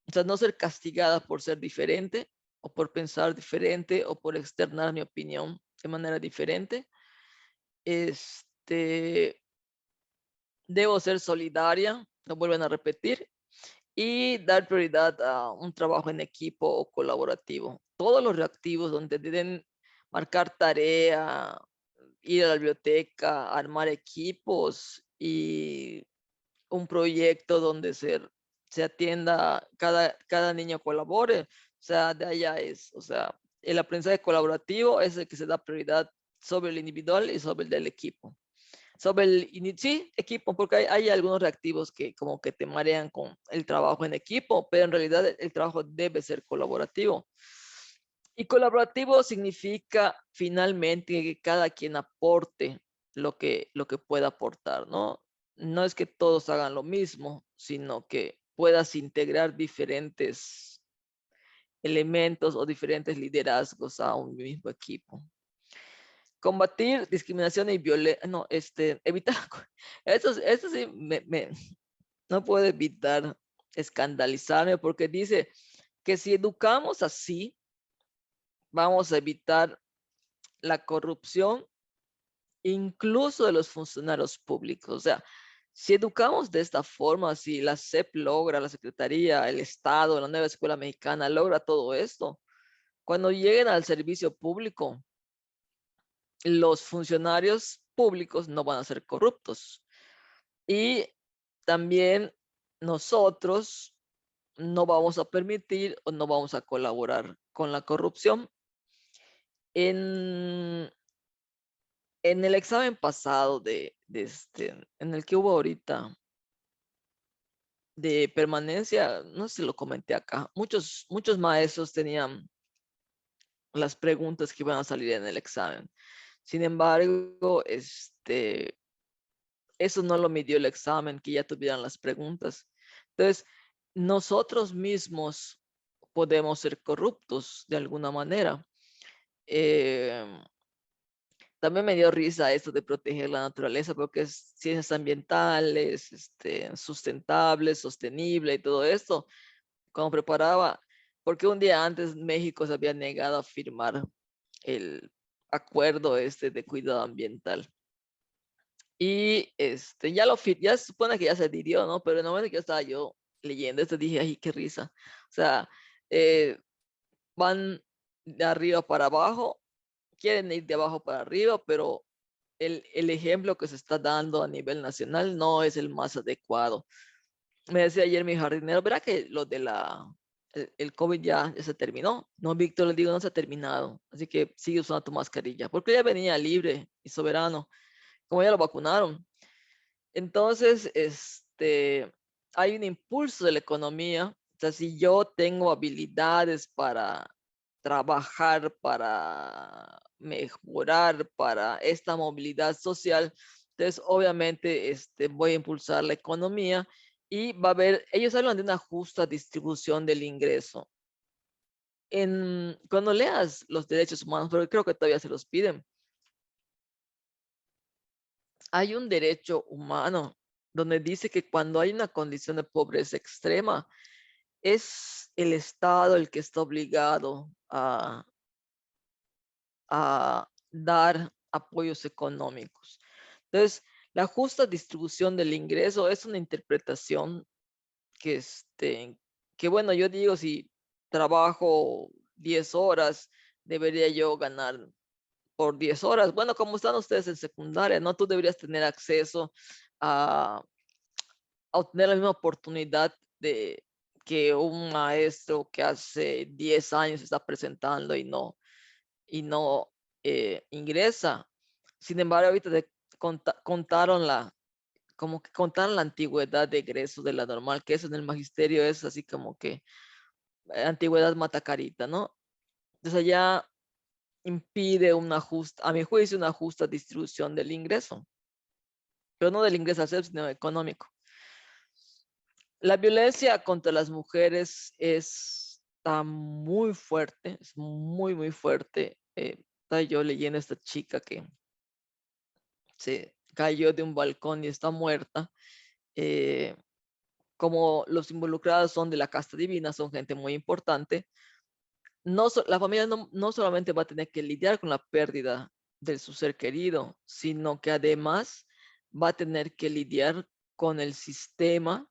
o sea, no ser castigada por ser diferente o por pensar diferente o por externar mi opinión de manera diferente. Debo ser solidaria, lo vuelven a repetir, y dar prioridad a un trabajo en equipo o colaborativo. Todos los reactivos donde deben marcar tarea, ir a la biblioteca, armar equipos y un proyecto donde se atienda, cada niño colabore. O sea, de allá o sea, el aprendizaje colaborativo es el que se da prioridad sobre el individual y sobre el del equipo. Sobre sí, equipo, porque hay algunos reactivos que como que te marean con el trabajo en equipo, pero en realidad el trabajo debe ser colaborativo. Y colaborativo significa finalmente que cada quien aporte lo que pueda aportar, ¿no? No es que todos hagan lo mismo, sino que puedas integrar diferentes elementos o diferentes liderazgos a un mismo equipo. Combatir discriminación y violencia, no, evitar, esto sí no puedo evitar escandalizarme porque dice que si educamos así, vamos a evitar la corrupción, incluso de los funcionarios públicos. O sea, si educamos de esta forma, si la SEP logra, la Secretaría, el Estado, la nueva escuela mexicana logra todo esto, cuando lleguen al servicio público, los funcionarios públicos no van a ser corruptos. Y también nosotros no vamos a permitir o no vamos a colaborar con la corrupción. En, en el examen pasado en el que hubo ahorita de permanencia, no sé si lo comenté acá, muchos maestros tenían las preguntas que iban a salir en el examen. Sin embargo, eso no lo midió el examen, que ya tuvieran las preguntas. Entonces, nosotros mismos podemos ser corruptos de alguna manera. Eh, También me dio risa esto de proteger la naturaleza, porque es ciencias ambientales, sustentables, sostenible y todo esto. Cuando preparaba, porque un día antes México se había negado a firmar el acuerdo de cuidado ambiental. Y ya se supone que ya se adhirió, ¿no? Pero en el momento que yo estaba yo leyendo esto, dije, ay, qué risa. O sea, eh, van de arriba para abajo, quieren ir de abajo para arriba, pero el ejemplo que se está dando a nivel nacional no es el más adecuado. Me decía ayer mi jardinero, ¿verdad que lo de el COVID ya se terminó? No, Víctor, le digo, no se ha terminado. Así que sigue usando tu mascarilla, porque ya venía libre y soberano, como ya lo vacunaron. Entonces, hay un impulso de la economía. O sea, si yo tengo habilidades para trabajar, para mejorar, para esta movilidad social, entonces obviamente voy a impulsar la economía y va a haber, ellos hablan de una justa distribución del ingreso. Cuando leas los derechos humanos, pero creo que todavía se los piden, hay un derecho humano donde dice que cuando hay una condición de pobreza extrema, es el Estado el que está obligado a dar apoyos económicos. Entonces, la justa distribución del ingreso es una interpretación que, que bueno, yo digo, si trabajo 10 horas, debería yo ganar por 10 horas. Bueno, como están ustedes en secundaria, ¿no? Tú deberías tener acceso a, a obtener la misma oportunidad de que un maestro que hace 10 años está presentando y no ingresa. Sin embargo, ahorita contaron como que contaron la antigüedad de egreso de la normal, que eso en el magisterio es así como que antigüedad mata carita, ¿no? Entonces allá impide a mi juicio, una justa distribución del ingreso, pero no del ingreso al ser, sino económico. La violencia contra las mujeres está muy fuerte, es muy, muy fuerte. Estaba yo leyendo a esta chica que se cayó de un balcón y está muerta. Eh, como los involucrados son de la casta divina, son gente muy importante, la familia no solamente va a tener que lidiar con la pérdida de su ser querido, sino que además va a tener que lidiar con el sistema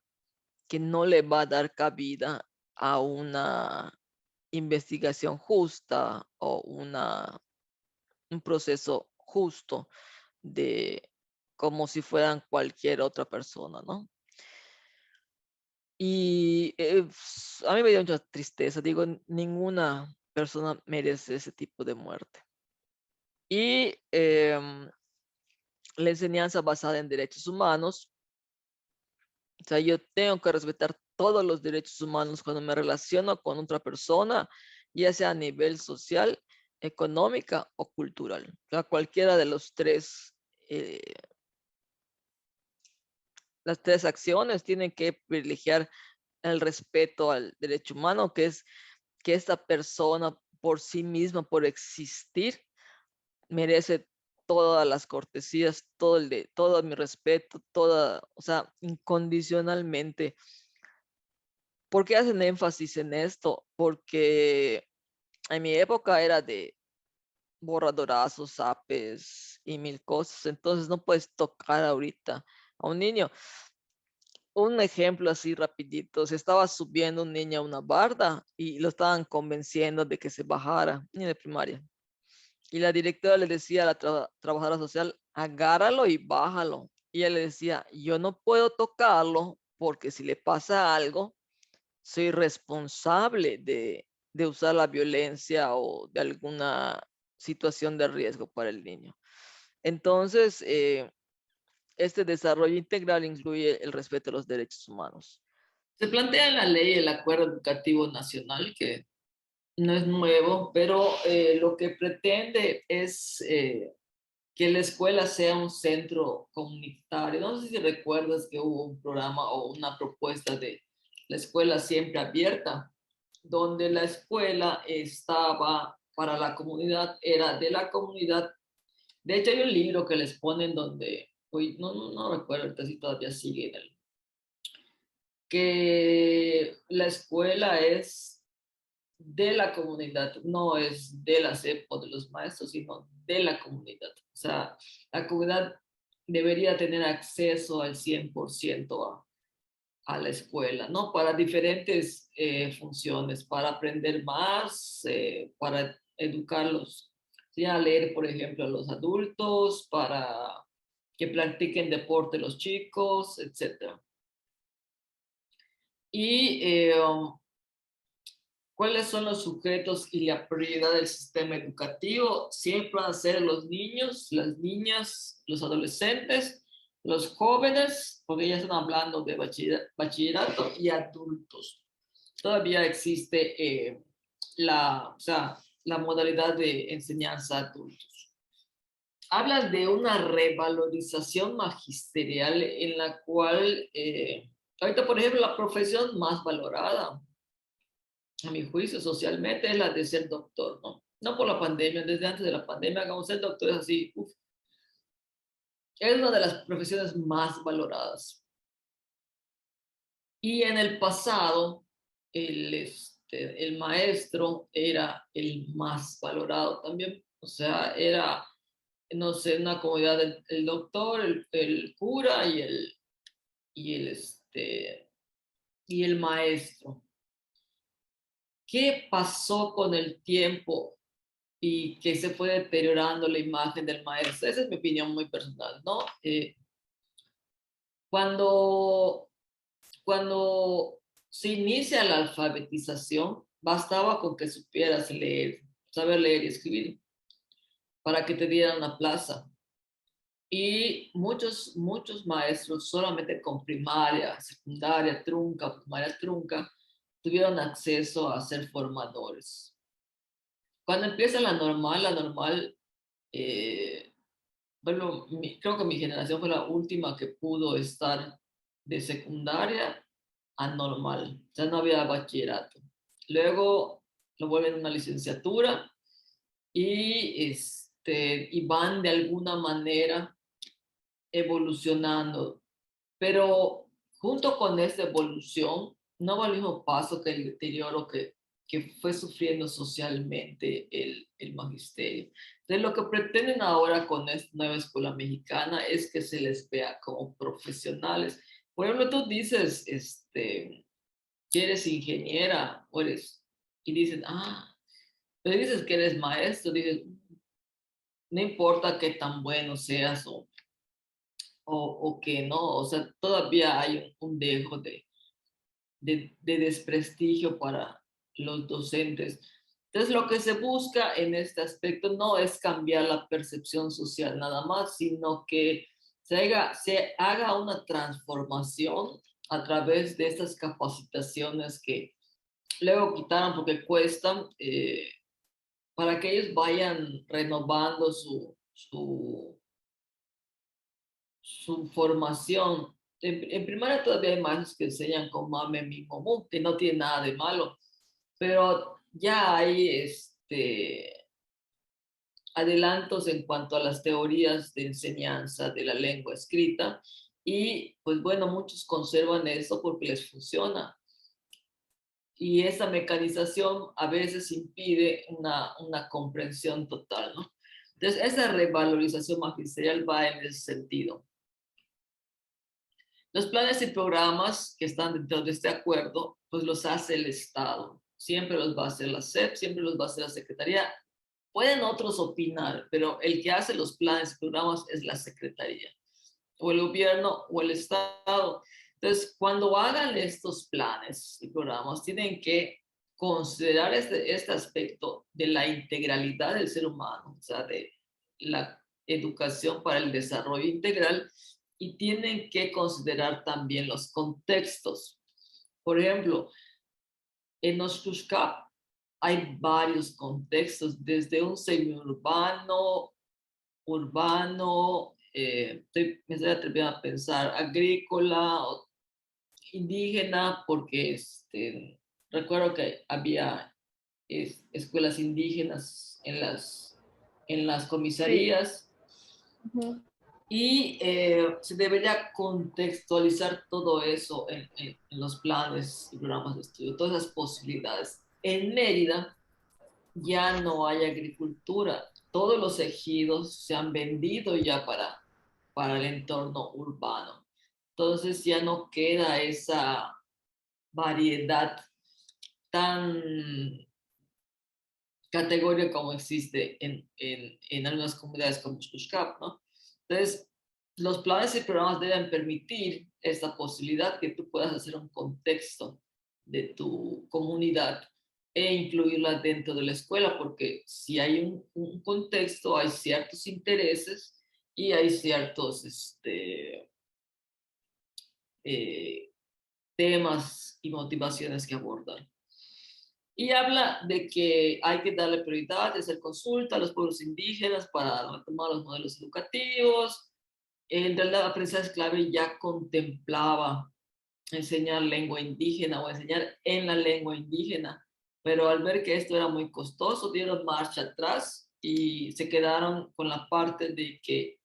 que no le va a dar cabida a una investigación justa o un proceso justo de como si fueran cualquier otra persona, ¿no? Y a mí me dio mucha tristeza, digo, ninguna persona merece ese tipo de muerte. Y la enseñanza basada en derechos humanos, o sea, yo tengo que respetar todos los derechos humanos cuando me relaciono con otra persona, ya sea a nivel social, económica o cultural. O sea, cualquiera de eh, las tres acciones tienen que privilegiar el respeto al derecho humano, que es que esta persona por sí misma, por existir, merece todas las cortesías, todo mi respeto, o sea, incondicionalmente. ¿Por qué hacen énfasis en esto? Porque en mi época era de borradorazos, zapes y mil cosas, entonces no puedes tocar ahorita a un niño. Un ejemplo así rapidito, se estaba subiendo un niño a una barda y lo estaban convenciendo de que se bajara, niño de primaria. Y la directora le decía a la trabajadora social, agárralo y bájalo. Y ella le decía, yo no puedo tocarlo porque si le pasa algo, soy responsable de usar la violencia o de alguna situación de riesgo para el niño. Entonces, este desarrollo integral incluye el respeto a los derechos humanos. Se plantea en la ley el Acuerdo Educativo Nacional, que no es nuevo, pero lo que pretende es que la escuela sea un centro comunitario. No sé si recuerdas que hubo un programa o una propuesta de la escuela siempre abierta, donde la escuela estaba para la comunidad, era de la comunidad. De hecho, hay un libro que les ponen donde, hoy no recuerdo si todavía sigue en el, que la escuela es de la comunidad, no es de la SEP o de los maestros, sino de la comunidad. O sea, la comunidad debería tener acceso al 100% a la escuela, ¿no? Para diferentes funciones, para aprender más, para educarlos, ¿sí? A leer, por ejemplo, a los adultos, para que practiquen deporte los chicos, etcétera. Y ¿cuáles son los sujetos y la prioridad del sistema educativo? Siempre van a ser los niños, las niñas, los adolescentes, los jóvenes, porque ya están hablando de bachillerato y adultos. Todavía existe o sea, la modalidad de enseñanza a adultos. Hablan de una revalorización magisterial en la cual, ahorita, por ejemplo, la profesión más valorada a mi juicio, socialmente, es la de ser doctor, ¿no? No por la pandemia, desde antes de la pandemia, hagamos ser doctor, es así, uf, es una de las profesiones más valoradas. Y en el pasado, el maestro era el más valorado también, o sea, era, no sé, una comunidad el doctor, el cura y el maestro. ¿Qué pasó con el tiempo y que se fue deteriorando la imagen del maestro? Esa es mi opinión muy personal, ¿no? Cuando, cuando se inicia la alfabetización, bastaba con que supieras leer, saber leer y escribir, para que te dieran una plaza. Y muchos maestros solamente con primaria, secundaria trunca, primaria trunca, tuvieron acceso a ser formadores. Cuando empieza la normal, eh, bueno, creo que mi generación fue la última que pudo estar de secundaria a normal, ya no había bachillerato. Luego lo vuelven una licenciatura y van de alguna manera evolucionando, pero junto con esta evolución no va al mismo paso que el deterioro que fue sufriendo socialmente el magisterio. Entonces, lo que pretenden ahora con esta nueva escuela mexicana es que se les vea como profesionales. Por ejemplo, tú dices que eres ingeniera o eres, y dicen, pero dices que eres maestro, dices, no importa qué tan bueno seas o que no, o sea, todavía hay un dejo de desprestigio para los docentes. Entonces, lo que se busca en este aspecto no es cambiar la percepción social nada más, sino que se haga una transformación a través de estas capacitaciones que luego quitaron porque cuestan, para que ellos vayan renovando su formación. En primaria todavía hay maestros que enseñan con mame, mi, momu, que no tiene nada de malo, pero ya hay adelantos en cuanto a las teorías de enseñanza de la lengua escrita y pues bueno, muchos conservan eso porque les funciona. y esa mecanización a veces impide una comprensión total, ¿no? Entonces, esa revalorización magisterial va en ese sentido. Los planes y programas que están dentro de este acuerdo, pues los hace el Estado. Siempre los va a hacer la SEP, siempre los va a hacer la Secretaría. Pueden otros opinar, pero el que hace los planes y programas es la Secretaría, o el gobierno o el Estado. Entonces, cuando hagan estos planes y programas, tienen que considerar este aspecto de la integralidad del ser humano, o sea, de la educación para el desarrollo integral, y tienen que considerar también los contextos. Por ejemplo, en Oshkushkap hay varios contextos, desde un semiurbano, urbano, me estoy atreviendo a pensar agrícola, indígena, porque recuerdo que había escuelas indígenas en las Sí. comisarías, Ujú. y se debería contextualizar todo eso en los planes y programas de estudio, todas esas posibilidades. En Mérida ya no hay agricultura, todos los ejidos se han vendido ya para el entorno urbano. Entonces ya no queda esa variedad tan categoría como existe en algunas comunidades como Xuxcap, ¿no? Entonces, los planes y programas deben permitir esta posibilidad que tú puedas hacer un contexto de tu comunidad e incluirla dentro de la escuela, porque si hay un contexto, hay ciertos intereses y hay ciertos eh, temas y motivaciones que abordar. Y habla de que hay que darle prioridad, de hacer consulta a los pueblos indígenas para retomar los modelos educativos. En realidad, aprendizaje clave ya contemplaba enseñar lengua indígena o enseñar en la lengua indígena, pero al ver que esto era muy costoso, dieron marcha atrás y se quedaron con la parte de que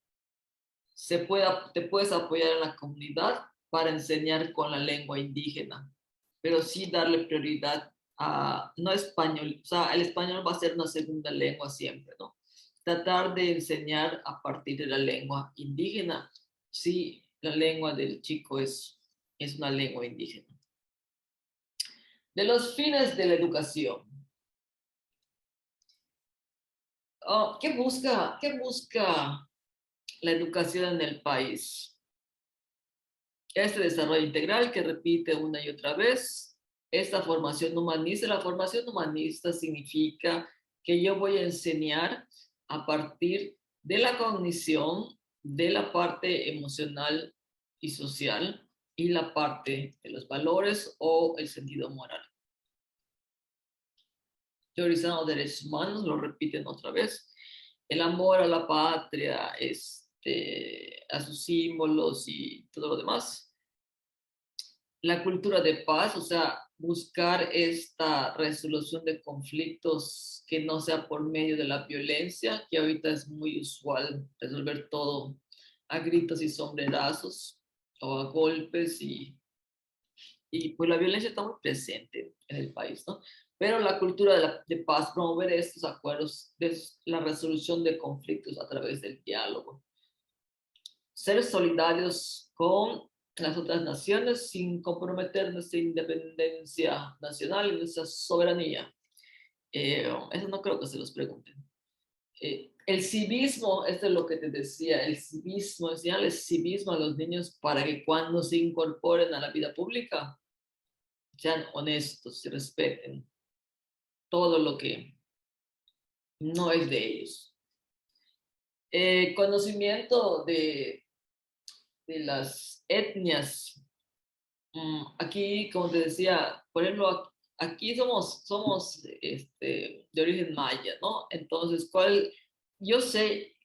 te puedes apoyar en la comunidad para enseñar con la lengua indígena, pero sí darle prioridad a, no español, o sea, el español va a ser una segunda lengua siempre, ¿no? Tratar de enseñar a partir de la lengua indígena, si la lengua del chico es una lengua indígena. De los fines de la educación. Oh, qué busca la educación en el país? Este desarrollo integral que repite una y otra vez, esta formación humanista. La formación humanista significa que yo voy a enseñar a partir de la cognición, de la parte emocional y social y la parte de los valores o el sentido moral. Teorizando derechos humanos, lo repiten otra vez. El amor a la patria, a sus símbolos y todo lo demás. La cultura de paz, o sea, buscar esta resolución de conflictos que no sea por medio de la violencia, que ahorita es muy usual resolver todo a gritos y sombrerazos o a golpes y pues la violencia está muy presente en el país, ¿no? Pero la cultura de paz, promover estos acuerdos, de la resolución de conflictos a través del diálogo. Ser solidarios con las otras naciones sin comprometer nuestra independencia nacional y nuestra soberanía. Eso no creo que se los pregunten. El civismo, esto es lo que te decía, el civismo, enseñarle civismo a los niños para que cuando se incorporen a la vida pública sean honestos y respeten todo lo que no es de ellos. Conocimiento de las etnias. Aquí, como te decía, por ejemplo, aquí somos de origen maya, ¿no? Entonces, yo sé,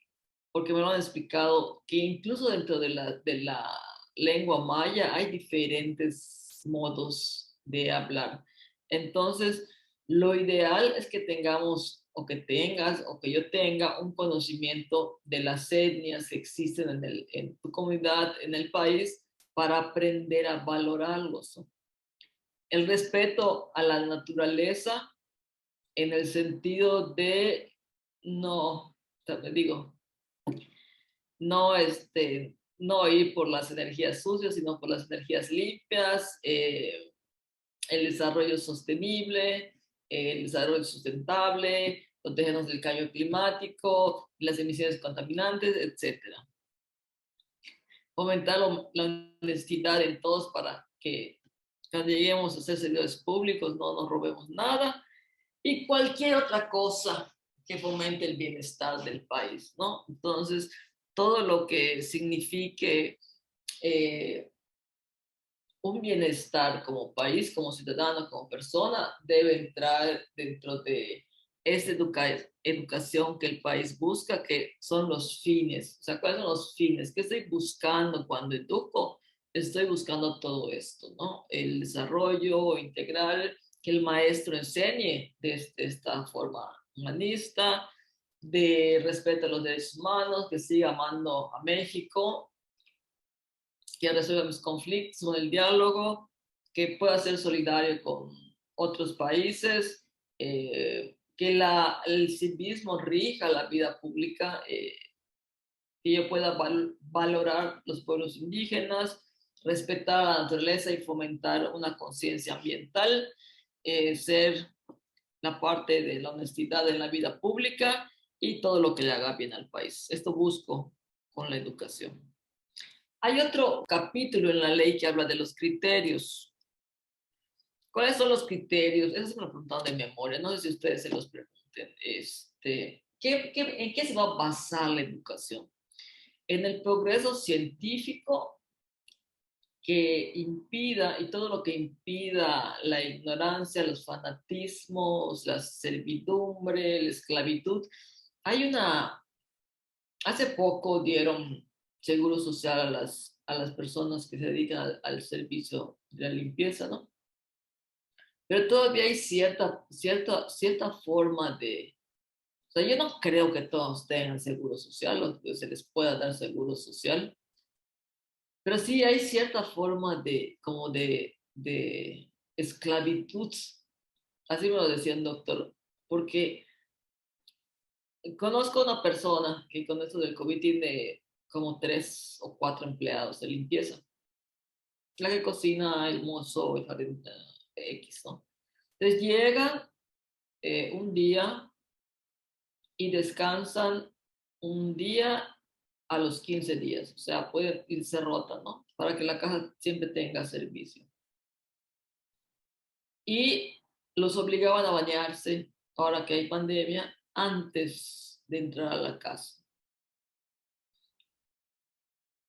porque me lo han explicado, que incluso dentro de la lengua maya hay diferentes modos de hablar. Entonces, lo ideal es que tengamos, o que tengas, o que yo tenga un conocimiento de las etnias que existen en tu comunidad, en el país, para aprender a valorarlos, ¿no? el respeto a la naturaleza en el sentido de no, digo, no, no ir por las energías sucias, sino por las energías limpias, el desarrollo sostenible, el desarrollo sustentable, protegernos del cambio climático, las emisiones contaminantes, etcétera. Fomentar la honestidad en todos para que cuando lleguemos a ser servidores públicos no nos robemos nada y cualquier otra cosa que fomente el bienestar del país, ¿no? Entonces, todo lo que signifique un bienestar como país, como ciudadano, como persona, debe entrar dentro de esa educación que el país busca, que son los fines. O sea, ¿cuáles son los fines? ¿Qué estoy buscando cuando educo? Estoy buscando todo esto, ¿no? El desarrollo integral, que el maestro enseñe de esta forma humanista, de respeto a los derechos humanos, que siga amando a México, que resuelva mis conflictos con el diálogo, que pueda ser solidario con otros países, que el civismo rija la vida pública, que yo pueda valorar los pueblos indígenas, respetar la naturaleza y fomentar una conciencia ambiental, ser la parte de la honestidad en la vida pública y todo lo que le haga bien al país. Esto busco con la educación. Hay otro capítulo en la ley que habla de los criterios. ¿Cuáles son los criterios? Eso se me lo preguntaron de memoria, no sé si ustedes se los pregunten. ¿En qué se va a basar la educación? En el progreso científico que impida, y todo lo que impida la ignorancia, los fanatismos, la servidumbre, la esclavitud. Hace poco dieron seguro social a las personas que se dedican al servicio de la limpieza, ¿no? Pero todavía hay cierta forma de... O sea, yo no creo que todos tengan seguro social o que se les pueda dar seguro social, pero sí hay cierta forma como de esclavitud, así me lo decía el doctor, porque conozco una persona que con esto del COVID tiene como 3 o 4 empleados de limpieza. La que cocina, el mozo, el jardín X, ¿no? Entonces llegan un día y descansan un día a los 15 días. O sea, puede irse rota, ¿no? Para que la casa siempre tenga servicio. Y los obligaban a bañarse, ahora que hay pandemia, antes de entrar a la casa.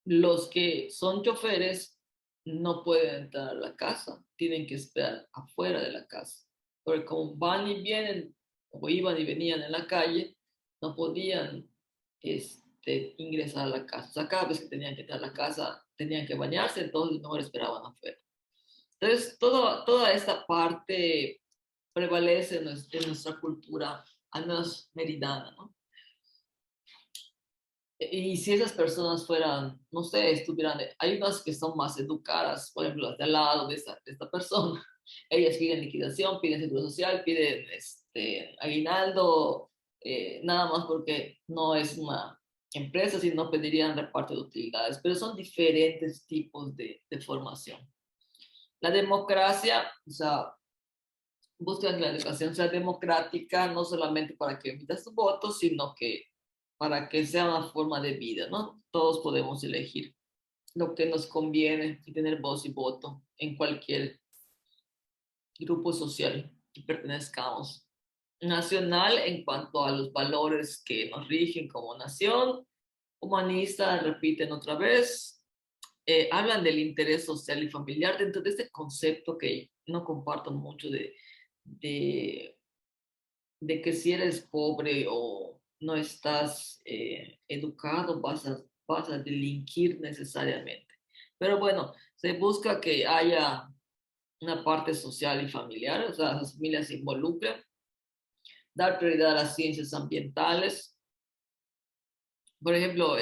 Los que son choferes no pueden entrar a la casa, tienen que esperar afuera de la casa, porque como van y vienen, o iban y venían en la calle, no podían ingresar a la casa. O sea, cada vez que tenían que entrar a la casa, tenían que bañarse, entonces mejor esperaban afuera. Entonces, toda esta parte prevalece en nuestra cultura, al menos meridana, ¿no? Y si esas personas fueran, no sé, hay unas que son más educadas, por ejemplo, las de al lado de esta persona, ellas piden liquidación, piden seguro social, piden aguinaldo, nada más porque no es una empresa, sino pedirían reparto de utilidades, pero son diferentes tipos de formación. La democracia, o sea, buscan que la educación sea democrática, no solamente para que emitas tu voto, sino que para que sea una forma de vida, ¿no? Todos podemos elegir lo que nos conviene y tener voz y voto en cualquier grupo social que pertenezcamos. Nacional en cuanto a los valores que nos rigen como nación. Humanista, repiten otra vez. Hablan del interés social y familiar dentro de este concepto que no comparto mucho de, de que si eres pobre o no estás educado, vas a delinquir necesariamente. Pero bueno, se busca que haya una parte social y familiar, o sea, las familias se involucran, dar prioridad a las ciencias ambientales. Por ejemplo,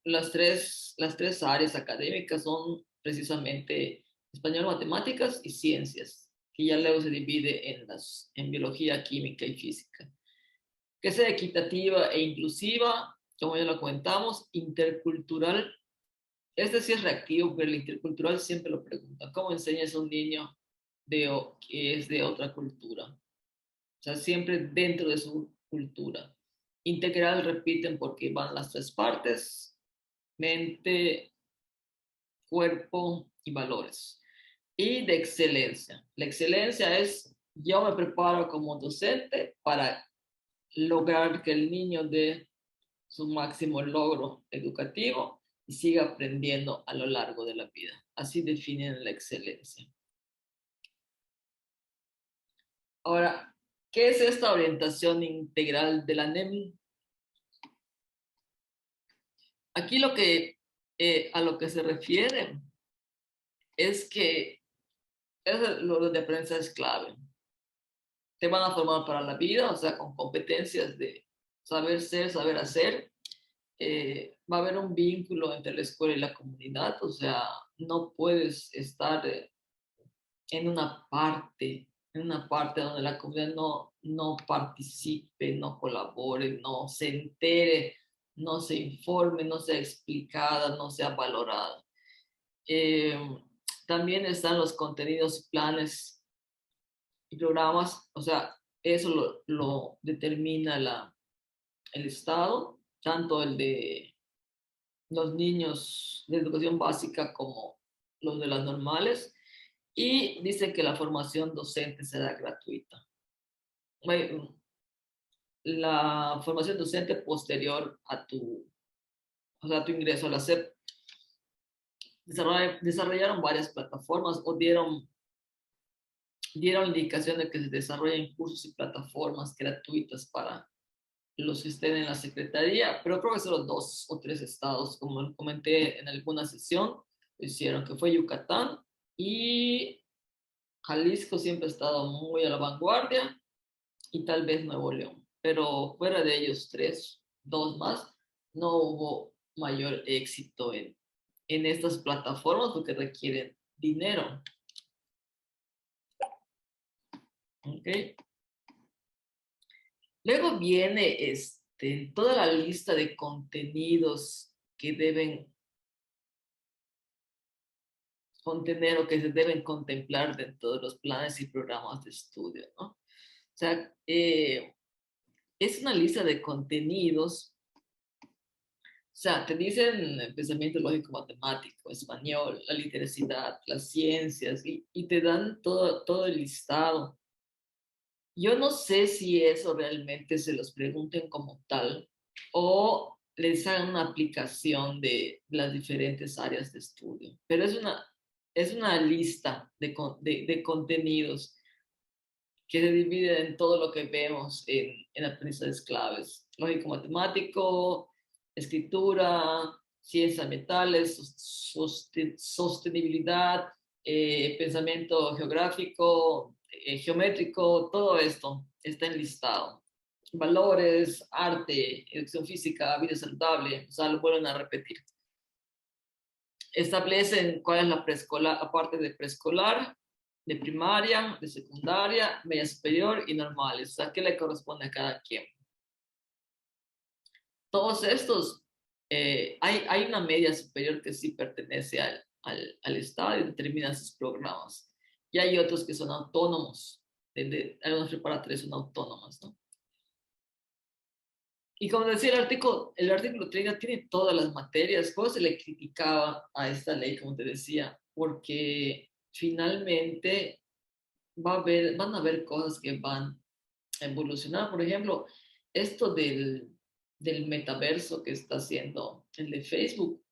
las tres áreas académicas son precisamente español, matemáticas y ciencias, que ya luego se divide en biología, química y física. Que sea equitativa e inclusiva, como ya lo comentamos, intercultural. Este sí es reactivo, pero el intercultural siempre lo pregunta. ¿Cómo enseñas a un niño que es de otra cultura? O sea, siempre dentro de su cultura. Integral repiten porque van las tres partes: mente, cuerpo y valores. Y de excelencia. La excelencia es: yo me preparo como docente para lograr que el niño dé su máximo logro educativo y siga aprendiendo a lo largo de la vida. Así definen la excelencia. Ahora, ¿qué es esta orientación integral de la NEM? Aquí a lo que se refiere es que lo de aprendizaje es clave. Te van a formar para la vida, o sea, con competencias de saber ser, saber hacer. Va a haber un vínculo entre la escuela y la comunidad, o sea, no puedes estar en una parte donde la comunidad no participe, no colabore, no se entere, no se informe, no sea explicada, no sea valorada. Eh, También están los contenidos, planes y programas, o sea, eso lo determina el Estado, tanto el de los niños de educación básica como los de las normales, y dice que la formación docente será gratuita. La formación docente posterior o sea, a tu ingreso a la SEP. Desarrollaron varias plataformas o dieron indicación de que se desarrollen cursos y plataformas gratuitas para los que estén en la Secretaría, pero creo que solo 2 o 3 estados, como comenté en alguna sesión, lo hicieron, que fue Yucatán y Jalisco. Siempre ha estado muy a la vanguardia, y tal vez Nuevo León, pero fuera de ellos 3, 2 más, no hubo mayor éxito en estas plataformas porque requieren dinero. ¿Okay? Luego viene toda la lista de contenidos que deben contener o que se deben contemplar dentro de los planes y programas de estudio, ¿no? O sea, es una lista de contenidos. O sea, te dicen pensamiento lógico matemático, español, la literacidad, las ciencias, y te dan todo el listado. Yo no sé si eso realmente se los pregunten como tal o les hagan una aplicación de las diferentes áreas de estudio, pero es una lista de contenidos que se divide en todo lo que vemos en aprendizajes claves: lógico matemático, escritura, ciencias ambientales, sostenibilidad, pensamiento geográfico, geométrico. Todo esto está enlistado. Valores, arte, educación física, vida saludable, o sea, lo vuelven a repetir. Establecen cuál es la preescolar, aparte de preescolar, de primaria, de secundaria, media superior y normales. O sea, ¿qué le corresponde a cada quien? Todos estos, hay una media superior que sí pertenece al Estado y determina sus programas. Y hay otros que son autónomos. Algunos preparatorios son autónomas, ¿no? Y como decía el artículo 30 tiene todas las materias. ¿Cómo se le criticaba a esta ley, como te decía? Porque finalmente van a haber cosas que van a evolucionar. Por ejemplo, esto del metaverso que está haciendo el de Facebook.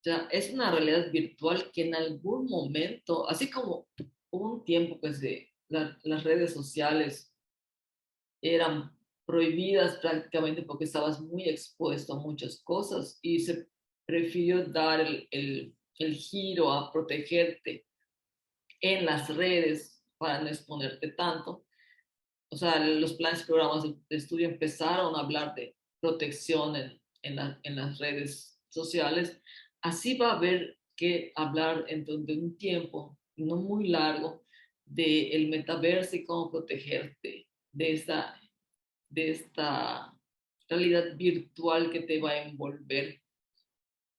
O sea, es una realidad virtual que en algún momento, así como hubo un tiempo pues las redes sociales eran prohibidas prácticamente porque estabas muy expuesto a muchas cosas y se prefirió dar el giro a protegerte en las redes para no exponerte tanto. O sea, los planes y programas de estudio empezaron a hablar de protección en las redes sociales. Así va a haber que hablar dentro de un tiempo no muy largo del metaverso y cómo protegerte de esta realidad virtual que te va a envolver.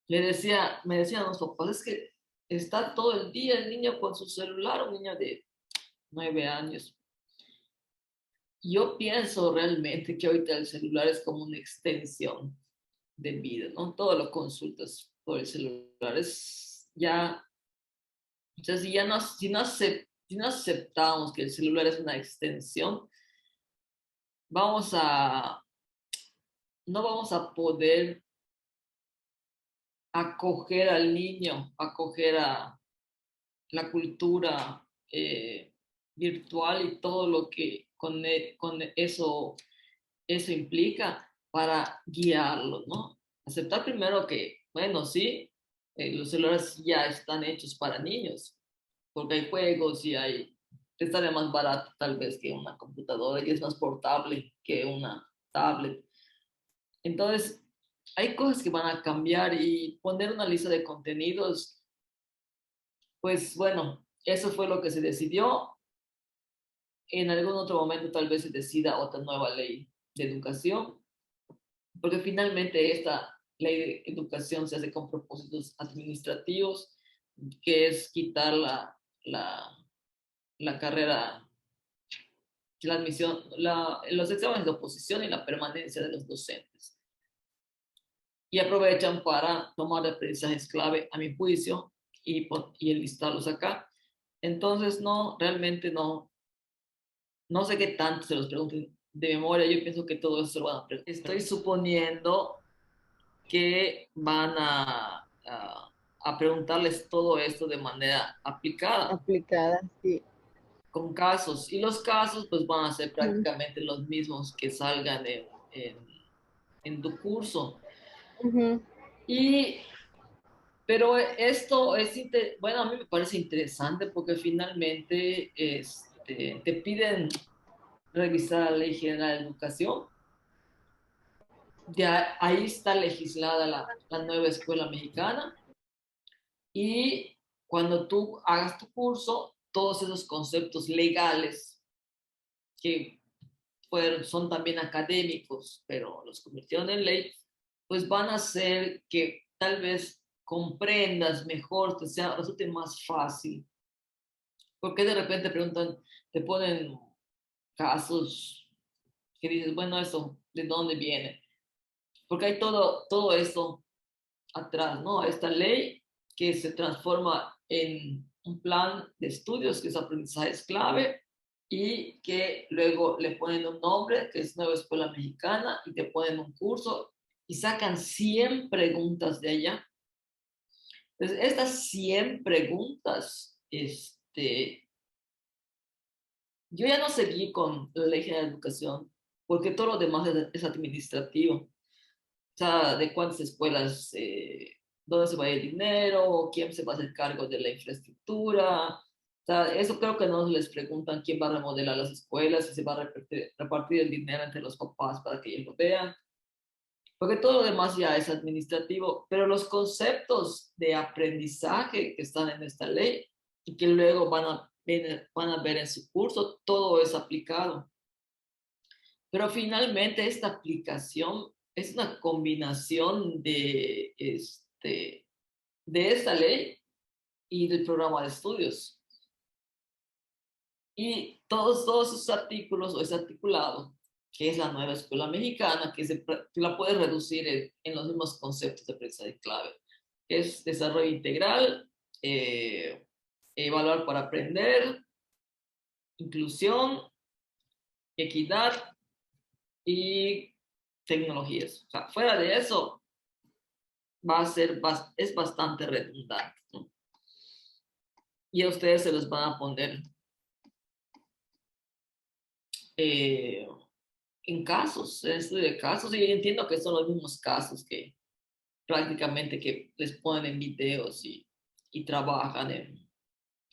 Me decían los papás, es que está todo el día el niño con su celular, un niño de 9 años. Yo pienso realmente que ahorita el celular es como una extensión de vida, ¿no? Todo lo consultas por el celular. Es ya, o sea, si ya no, si no aceptamos que el celular es una extensión, vamos a, no vamos a poder acoger al niño, acoger a la cultura virtual y todo lo que con eso implica para guiarlo, ¿no? Aceptar primero que, bueno, sí, los celulares ya están hechos para niños, porque hay juegos y te sale más barato tal vez que una computadora y es más portable que una tablet. Entonces, hay cosas que van a cambiar y poner una lista de contenidos, pues bueno, eso fue lo que se decidió. En algún otro momento tal vez se decida otra nueva ley de educación, porque finalmente esta ley de educación se hace con propósitos administrativos, que es quitar la carrera, la admisión, los exámenes de oposición y la permanencia de los docentes. Y aprovechan para tomar aprendizajes clave, a mi juicio, y enlistarlos acá. Entonces, no, realmente no sé qué tanto se los pregunten de memoria. Yo pienso que todo eso se lo van a preguntar. Estoy suponiendo que van a preguntarles todo esto de manera aplicada, Aplicada, sí. con casos. Y los casos pues van a ser Ujú, prácticamente los mismos que salgan en tu curso. ujú. Y, pero esto bueno, a mí me parece interesante porque finalmente te piden revisar la Ley General de Educación. Ahí está legislada la nueva escuela mexicana. Y cuando tú hagas tu curso, todos esos conceptos legales que son también académicos, pero los convirtieron en ley, pues van a hacer que tal vez comprendas mejor, resulte más fácil. Porque de repente preguntan, te ponen casos que dices, bueno, eso, ¿de dónde viene? Porque hay todo esto atrás, ¿no? Esta ley que se transforma en un plan de estudios que es aprendizaje clave y que luego le ponen un nombre que es Nueva Escuela Mexicana y te ponen un curso y sacan 100 preguntas de allá. Entonces, estas 100 preguntas, yo ya no seguí con la ley general de educación porque todo lo demás es administrativo. O sea, de cuántas escuelas, dónde se va el dinero, quién se va a hacer cargo de la infraestructura. O sea, eso creo que no les preguntan quién va a remodelar las escuelas, si se va a repartir el dinero entre los papás para que ellos lo vean, porque todo lo demás ya es administrativo, pero los conceptos de aprendizaje que están en esta ley y que luego van a ver en su curso, todo es aplicado. Pero finalmente esta aplicación es una combinación de esta ley y del programa de estudios. Y todos esos artículos o ese articulado, que es la nueva escuela mexicana, que la puedes reducir en los mismos conceptos de aprendizaje clave, que es desarrollo integral, evaluar para aprender, inclusión, equidad y tecnologías. O sea, fuera de eso, es bastante redundante, ¿no? Y a ustedes se les van a poner eh, en casos, en estudio de casos, y entiendo que son los mismos casos que prácticamente que les ponen en videos y trabajan en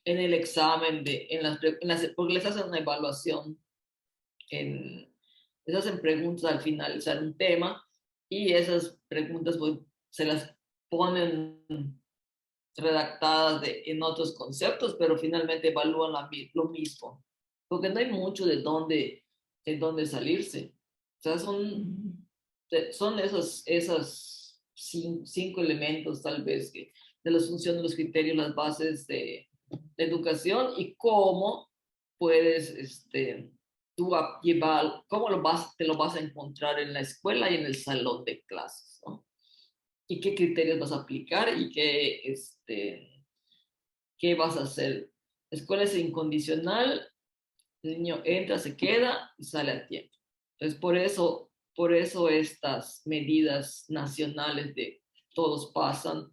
el examen, porque les hacen una evaluación, en, les hacen preguntas al finalizar un tema y esas preguntas pues, se las ponen redactadas en otros conceptos, pero finalmente evalúan lo mismo, porque no hay mucho de dónde salirse. O sea, son esos cinco elementos tal vez que, de las funciones, los criterios, las bases de educación y cómo puedes tú llevar, cómo te lo vas a encontrar en la escuela y en el salón de clases, ¿no? Y qué criterios vas a aplicar y qué vas a hacer. La escuela es incondicional, el niño entra, se queda y sale a tiempo. Entonces, por eso estas medidas nacionales de todos pasan,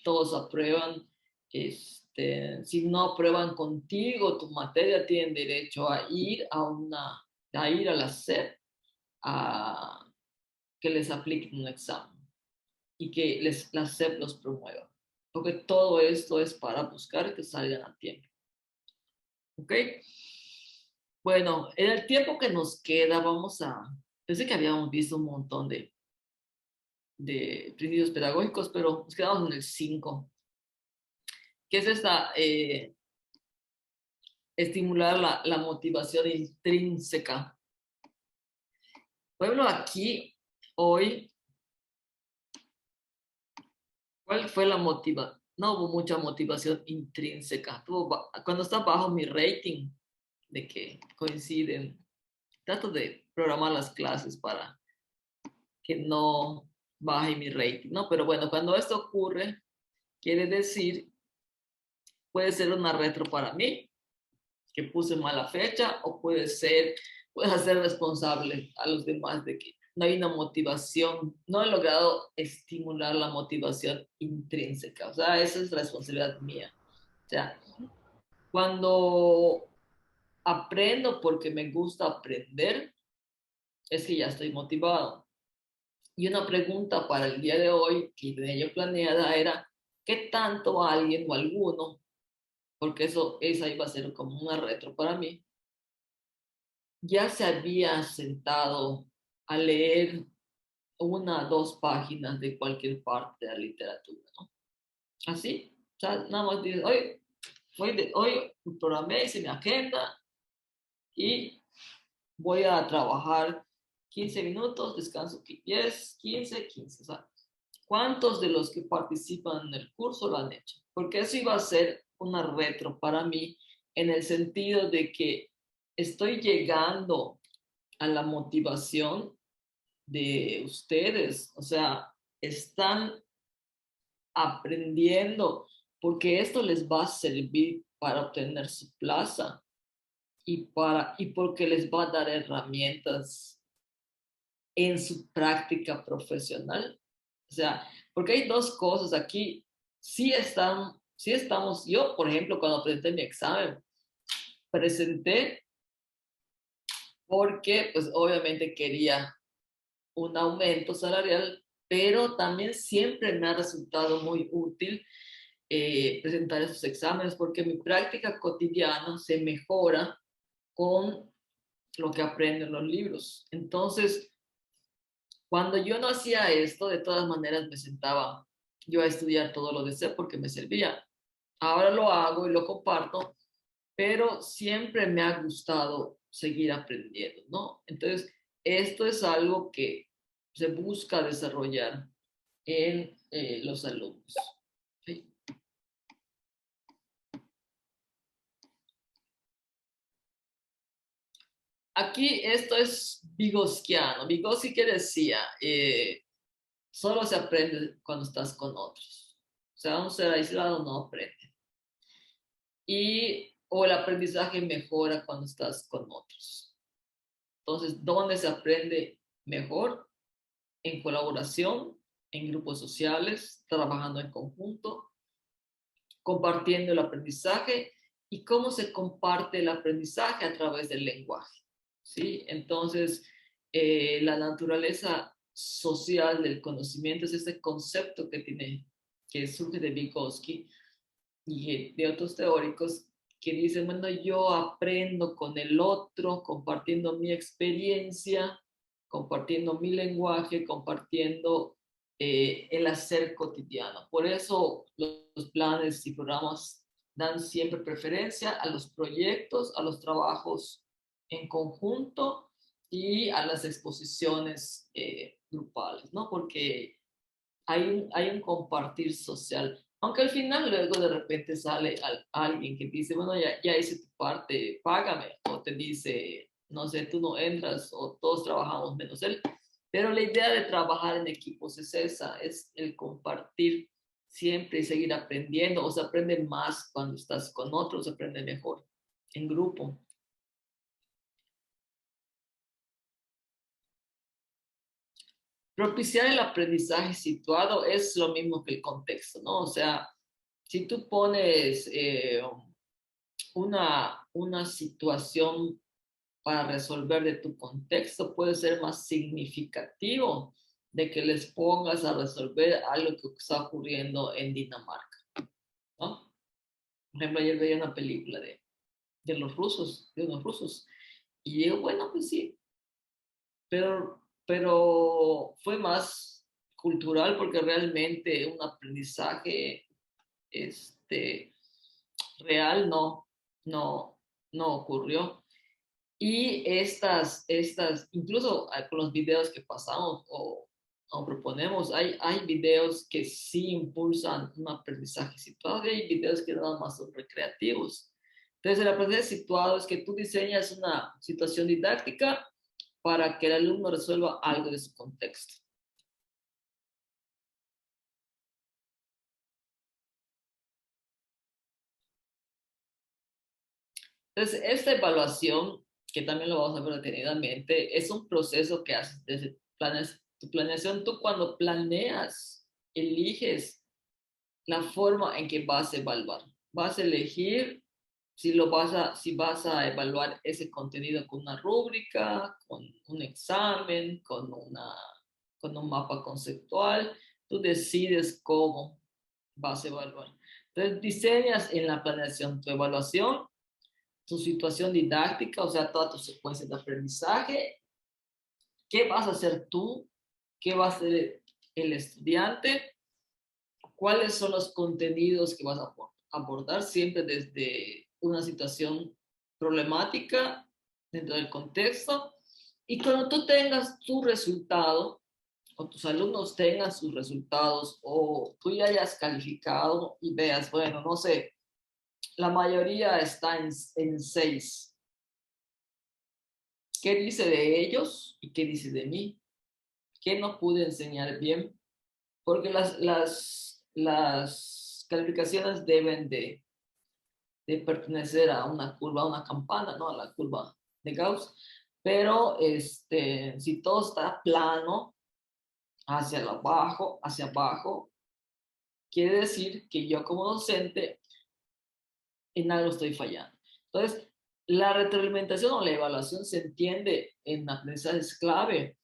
todos aprueban, si no aprueban contigo tu materia, tienen derecho a ir a ir a la SEP a que les apliquen un examen y que la SEP los promueva. Porque todo esto es para buscar que salgan a tiempo. ¿Ok? Bueno, en el tiempo que nos queda, pensé que habíamos visto un montón de principios pedagógicos, pero nos quedamos en el 5, que es estimular la motivación intrínseca. Por ejemplo, aquí, hoy, ¿cuál fue la motivación? No hubo mucha motivación intrínseca. Cuando está bajo mi rating, de que coinciden, trato de programar las clases para que no baje mi rating, ¿no? Pero bueno, cuando esto ocurre, quiere decir, puede ser una retro para mí, que puse mala fecha, o puedes hacer responsable a los demás de que no hay una motivación, no he logrado estimular la motivación intrínseca. O sea, esa es responsabilidad mía. O sea, cuando aprendo porque me gusta aprender, es que ya estoy motivado. Y una pregunta para el día de hoy que tenía yo planeada era, ¿qué tanto alguien o alguno, porque esa iba a ser como una retro para mí, ya se había sentado a leer 1 o 2 páginas de cualquier parte de la literatura, ¿no? Así, o sea, nada más dices, hoy programé, hice mi agenda y voy a trabajar 15 minutos, descanso 10, 15, 15. O sea, ¿cuántos de los que participan en el curso lo han hecho? Porque eso iba a ser una retro para mí en el sentido de que estoy llegando a la motivación de ustedes. O sea, están aprendiendo porque esto les va a servir para obtener su plaza y porque les va a dar herramientas en su práctica profesional. O sea, porque hay dos cosas aquí. Sí estamos, yo, por ejemplo, cuando presenté mi examen, presenté porque, pues, obviamente quería un aumento salarial, pero también siempre me ha resultado muy útil presentar esos exámenes porque mi práctica cotidiana se mejora con lo que aprendo en los libros. Entonces, cuando yo no hacía esto, de todas maneras me sentaba yo a estudiar todo lo de C porque me servía. Ahora lo hago y lo comparto, pero siempre me ha gustado seguir aprendiendo, ¿no? Entonces, esto es algo que se busca desarrollar en los alumnos. ¿Sí? Aquí esto es vygotsquiano. Vygotsky que decía, solo se aprende cuando estás con otros. O sea, un ser aislado no aprende. O el aprendizaje mejora cuando estás con otros. Entonces, ¿dónde se aprende mejor? En colaboración, en grupos sociales, trabajando en conjunto, compartiendo el aprendizaje y cómo se comparte el aprendizaje a través del lenguaje. ¿Sí? Entonces, la naturaleza social del conocimiento es este concepto que surge de Vygotsky y de otros teóricos que dicen, bueno, yo aprendo con el otro, compartiendo mi experiencia, compartiendo mi lenguaje, compartiendo el hacer cotidiano. Por eso los planes y programas dan siempre preferencia a los proyectos, a los trabajos en conjunto y a las exposiciones grupales, ¿no? Porque hay un compartir social. Aunque al final luego de repente sale alguien que dice, bueno, ya hice tu parte, págame. O te dice, no sé, tú no entras o todos trabajamos menos él. Pero la idea de trabajar en equipos es esa, es el compartir siempre y seguir aprendiendo. O se aprende más cuando estás con otros, se aprende mejor en grupo. Propiciar el aprendizaje situado es lo mismo que el contexto, ¿no? O sea, si tú pones una situación para resolver de tu contexto, puede ser más significativo de que les pongas a resolver algo que está ocurriendo en Dinamarca, ¿no? Por ejemplo, ayer veía una película de los rusos, de unos rusos, y digo, bueno, pues sí, pero fue más cultural porque realmente un aprendizaje este, real no, no ocurrió. Y incluso con los videos que pasamos o proponemos, hay videos que sí impulsan un aprendizaje situado y hay videos que nada más son recreativos. Entonces, el aprendizaje situado es que tú diseñas una situación didáctica para que el alumno resuelva algo de su contexto. Entonces, esta evaluación, que también lo vamos a ver detenidamente, es un proceso que haces desde tu planeación. Tú cuando planeas, eliges la forma en que vas a evaluar. Vas a elegir si vas a evaluar ese contenido con una rúbrica, con un examen, con un mapa conceptual. Tú decides cómo vas a evaluar. Entonces, diseñas en la planeación tu evaluación, tu situación didáctica, o sea, toda tu secuencia de aprendizaje, qué vas a hacer tú, qué va a hacer el estudiante, cuáles son los contenidos que vas a abordar, siempre desde una situación problemática dentro del contexto. Y cuando tú tengas tu resultado, o tus alumnos tengan sus resultados, o tú ya hayas calificado y veas, bueno, no sé, la mayoría está en 6. ¿Qué dice de ellos y qué dice de mí? ¿Qué no pude enseñar bien? Porque las calificaciones deben de pertenecer a una curva, a una campana, ¿no? A la curva de Gauss. Pero si todo está plano, hacia abajo, quiere decir que yo como docente en algo estoy fallando. Entonces, la retroalimentación o la evaluación se entiende en aprendizajes clave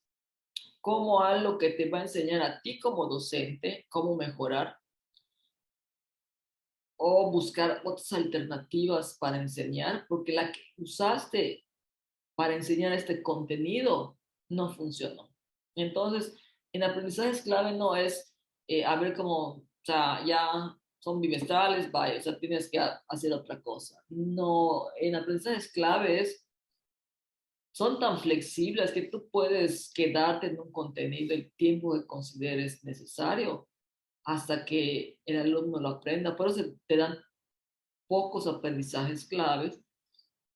como algo que te va a enseñar a ti como docente cómo mejorar o buscar otras alternativas para enseñar, porque la que usaste para enseñar este contenido no funcionó. Entonces, en aprendizajes clave no es a ver cómo, o sea, ya son bimestrales, vaya, o sea, tienes que hacer otra cosa. No, en aprendizajes claves son tan flexibles que tú puedes quedarte en un contenido el tiempo que consideres necesario hasta que el alumno lo aprenda. Por eso te dan pocos aprendizajes claves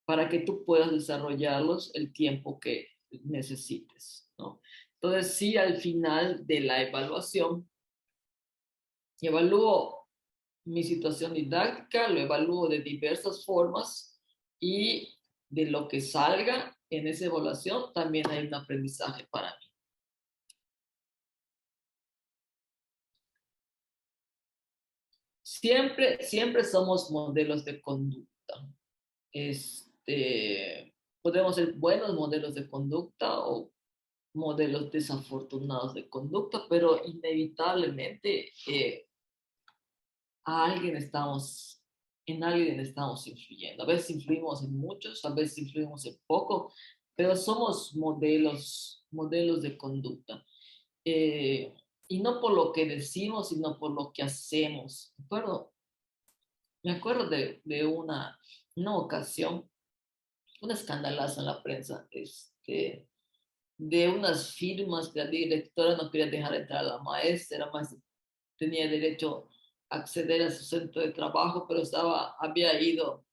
para que tú puedas desarrollarlos el tiempo que necesites, ¿no? Entonces, sí, al final de la evaluación, evalúo mi situación didáctica, lo evalúo de diversas formas y de lo que salga en esa evaluación también hay un aprendizaje para mí. Siempre somos modelos de conducta. Podemos ser buenos modelos de conducta o modelos desafortunados de conducta, pero inevitablemente en alguien estamos influyendo. A veces influimos en muchos, a veces influimos en poco, pero somos modelos de conducta. y no por lo que decimos, sino por lo que hacemos. Me acuerdo de una ocasión, un escandalazo en la prensa, de unas firmas que la directora no quería dejar entrar a la maestra, la maestra tenía derecho a acceder a su centro de trabajo, pero había ido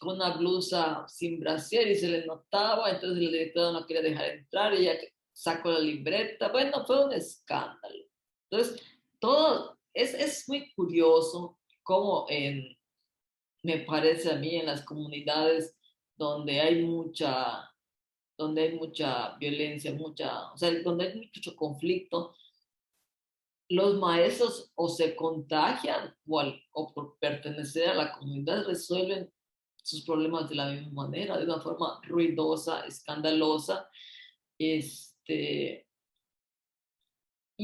con una blusa sin brasier y se le notaba, entonces la directora no quería dejar entrar, ella sacó la libreta, bueno, fue un escándalo. Entonces, todo es muy curioso cómo me parece a mí en las comunidades donde donde hay mucha violencia, o sea, donde hay mucho conflicto, los maestros o se contagian o por pertenecer a la comunidad resuelven sus problemas de la misma manera, de una forma ruidosa, escandalosa, y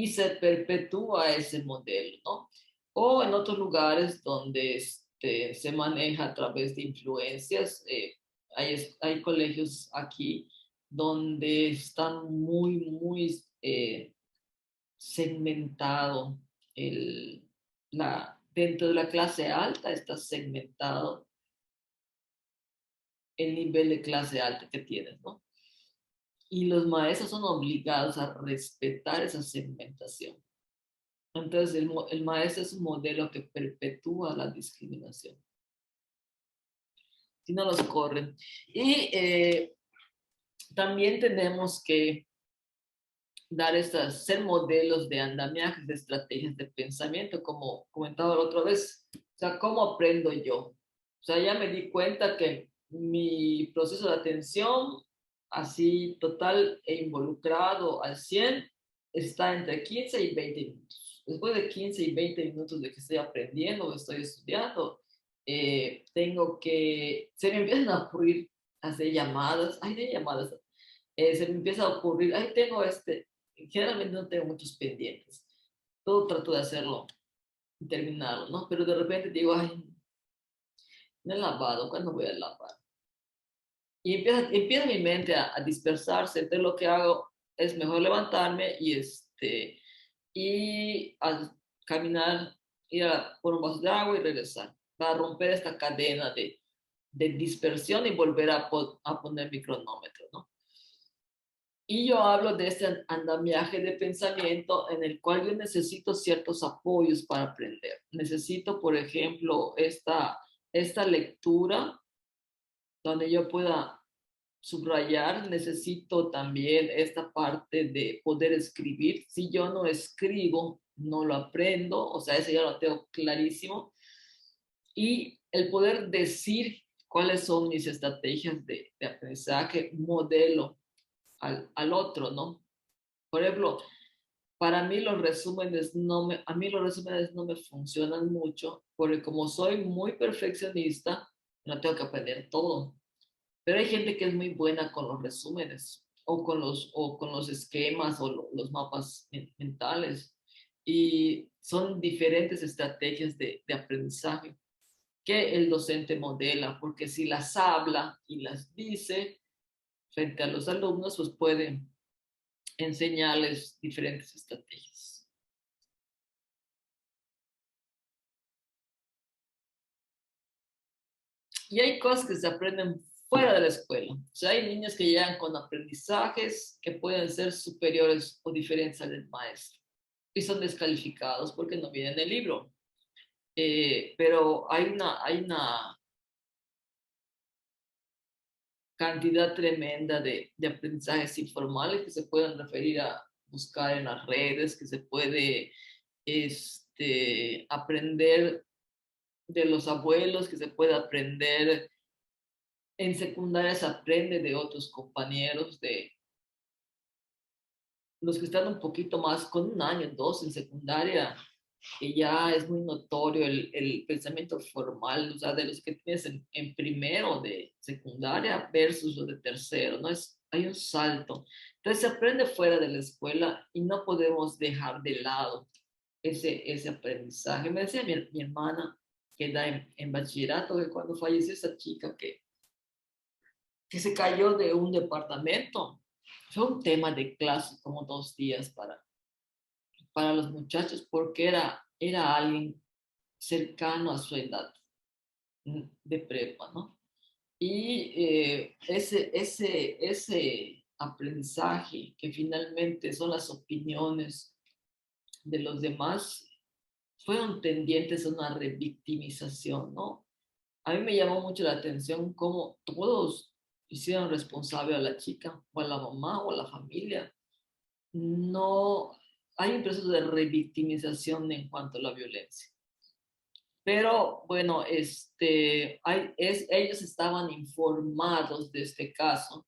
se perpetúa ese modelo, ¿no? O en otros lugares donde se maneja a través de influencias, hay colegios aquí donde están muy segmentado, dentro de la clase alta está segmentado el nivel de clase alta que tienes, ¿no? Y los maestros son obligados a respetar esa segmentación. Entonces, el maestro es un modelo que perpetúa la discriminación. Si no los corren. Y también tenemos que ser modelos de andamiajes, de estrategias de pensamiento, como comentaba la otra vez. O sea, ¿cómo aprendo yo? O sea, ya me di cuenta que mi proceso de atención, así total e involucrado al 100, está entre 15 y 20 minutos. Después de 15 y 20 minutos de que estoy aprendiendo o estoy estudiando, se me empiezan a ocurrir hacer llamadas, se me empieza a ocurrir, generalmente no tengo muchos pendientes, todo trato de hacerlo y terminarlo, ¿no? Pero de repente digo, no he lavado, ¿cuándo voy a lavar? Y empieza mi mente a dispersarse, entonces lo que hago es mejor levantarme y a caminar, por un vaso de agua y regresar, para romper esta cadena de dispersión y volver a poner mi cronómetro, ¿no? Y yo hablo de este andamiaje de pensamiento en el cual yo necesito ciertos apoyos para aprender. Necesito, por ejemplo, esta lectura donde yo pueda subrayar. Necesito también esta parte de poder escribir. Si yo no escribo, no lo aprendo. O sea, eso ya lo tengo clarísimo. Y el poder decir cuáles son mis estrategias de aprendizaje, modelo al otro, ¿no? Por ejemplo, para mí a mí los resúmenes no me funcionan mucho, porque como soy muy perfeccionista, no tengo que aprender todo. Pero hay gente que es muy buena con los resúmenes, o con los esquemas, o los mapas mentales. Y son diferentes estrategias de aprendizaje que el docente modela, porque si las habla y las dice frente a los alumnos, pues puede enseñarles diferentes estrategias. Y hay cosas que se aprenden fuera de la escuela. O sea, hay niños que llegan con aprendizajes que pueden ser superiores o diferentes al del maestro y son descalificados porque no vienen del libro. Pero hay una cantidad tremenda de aprendizajes informales que se pueden referir a buscar en las redes, que se puede aprender de los abuelos, que se puede aprender en secundaria, se aprende de otros compañeros, de los que están un poquito más, con un año, dos en secundaria, que ya es muy notorio el pensamiento formal, o sea, de los que tienes en primero de secundaria versus los de tercero, ¿no? Hay un salto. Entonces se aprende fuera de la escuela y no podemos dejar de lado ese aprendizaje. Me decía mi hermana, que da en bachillerato, que cuando falleció esa chica que se cayó de un departamento, fue un tema de clase como 2 días para los muchachos porque era alguien cercano a su edad de prepa, ¿no? Y ese aprendizaje que finalmente son las opiniones de los demás fueron tendientes a una revictimización, ¿no? A mí me llamó mucho la atención cómo todos hicieron responsable a la chica, o a la mamá, o a la familia. No, hay un proceso de revictimización en cuanto a la violencia. Pero bueno, ellos estaban informados de este caso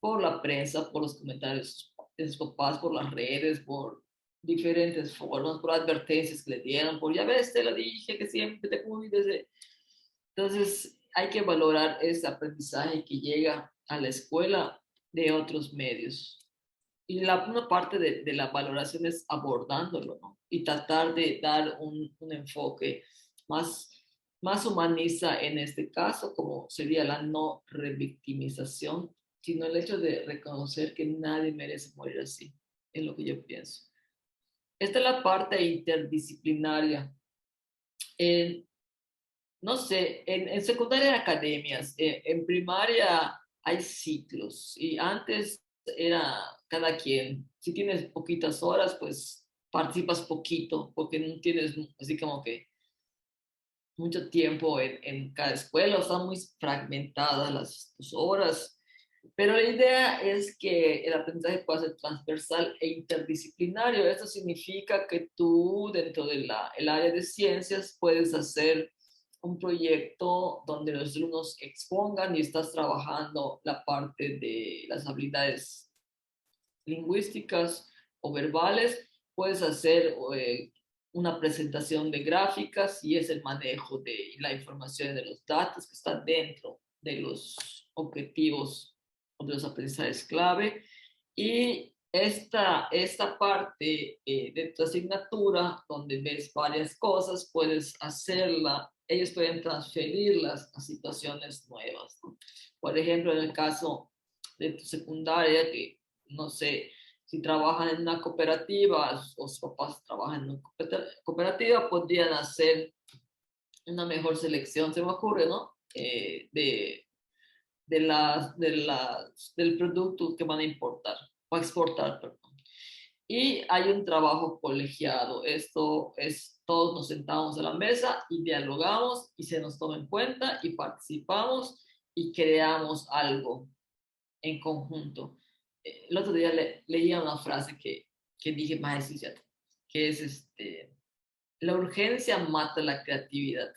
por la prensa, por los comentarios de sus papás, por las redes, por diferentes formas, por advertencias que le dieron, por ya ves, te lo dije, que siempre te cuides. Entonces, hay que valorar ese aprendizaje que llega a la escuela de otros medios. Y una parte de la valoración es abordándolo, ¿no? Y tratar de dar un enfoque más humanista en este caso, como sería la no revictimización, sino el hecho de reconocer que nadie merece morir así, es lo que yo pienso. Esta es la parte interdisciplinaria. En, no sé, en secundaria hay academias, en primaria hay ciclos y antes era cada quien. Si tienes poquitas horas, pues participas poquito porque no tienes así como que mucho tiempo en cada escuela, están muy fragmentadas las horas, pero la idea es que el aprendizaje pueda ser transversal e interdisciplinario. Esto significa que tú dentro de el área de ciencias puedes hacer un proyecto donde los alumnos expongan y estás trabajando la parte de las habilidades lingüísticas o verbales, puedes hacer una presentación de gráficas y es el manejo de la información de los datos que están dentro de los objetivos o de los aprendizajes clave. Y esta parte de tu asignatura, donde ves varias cosas, puedes hacerla, ellos pueden transferirlas a situaciones nuevas, ¿no? Por ejemplo, en el caso de tu secundaria, que no sé, si trabajan en una cooperativa o sus papás trabajan en una cooperativa, podrían hacer una mejor selección, se me ocurre, ¿no? Del producto que van a importar o a exportar, perdón. Y hay un trabajo colegiado. Esto es, todos nos sentamos a la mesa y dialogamos y se nos toma en cuenta y participamos y creamos algo en conjunto. El otro día leía una frase que dije, más que es la urgencia mata la creatividad.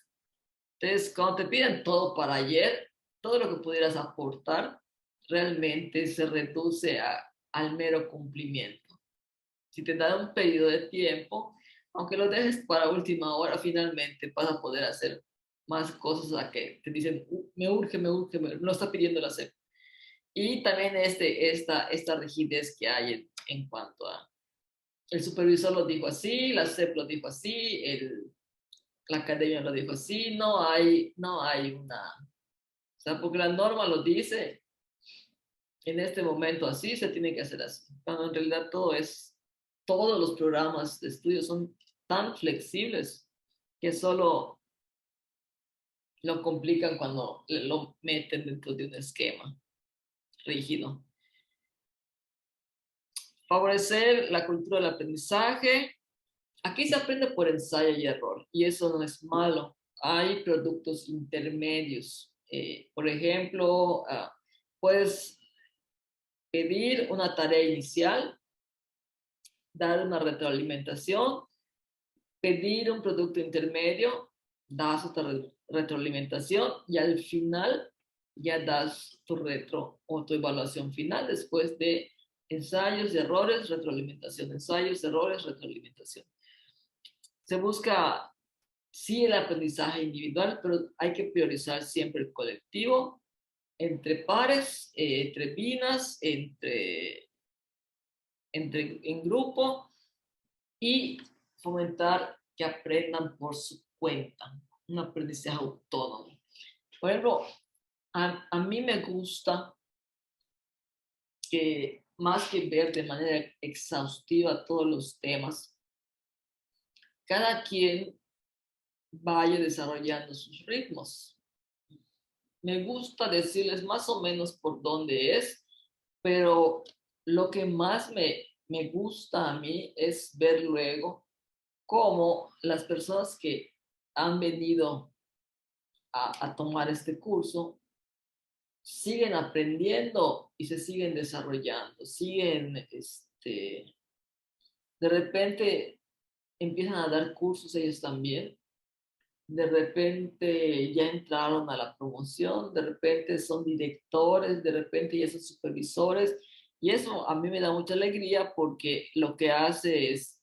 Entonces, cuando te piden todo para ayer, todo lo que pudieras aportar realmente se reduce al mero cumplimiento. Si te dan un periodo de tiempo, aunque lo dejes para última hora, finalmente vas a poder hacer más cosas a que te dicen, me urge, me lo está pidiendo la SEP. Y también esta rigidez que hay en cuanto a, el supervisor lo dijo así, la SEP lo dijo así, la academia lo dijo así, no hay una, o sea, porque la norma lo dice, en este momento así, se tiene que hacer así. Cuando en realidad todos los programas de estudio son tan flexibles que solo lo complican cuando lo meten dentro de un esquema rígido. Favorecer la cultura del aprendizaje. Aquí se aprende por ensayo y error, y eso no es malo. Hay productos intermedios. Por ejemplo, puedes pedir una tarea inicial, dar una retroalimentación, pedir un producto intermedio, das otra retroalimentación y al final ya das tu retro o tu evaluación final después de ensayos, errores, retroalimentación, ensayos, errores, retroalimentación. Se busca, sí, el aprendizaje individual, pero hay que priorizar siempre el colectivo, entre pares, entre binas, en grupo y fomentar que aprendan por su cuenta, un aprendizaje autónomo. Por ejemplo, a mí me gusta que más que ver de manera exhaustiva todos los temas, cada quien vaya desarrollando sus ritmos. Me gusta decirles más o menos por dónde es, pero lo que más me gusta a mí es ver luego cómo las personas que han venido a tomar este curso siguen aprendiendo y se siguen desarrollando, siguen, de repente empiezan a dar cursos ellos también, de repente ya entraron a la promoción, de repente son directores, de repente ya son supervisores, y eso a mí me da mucha alegría porque lo que hace es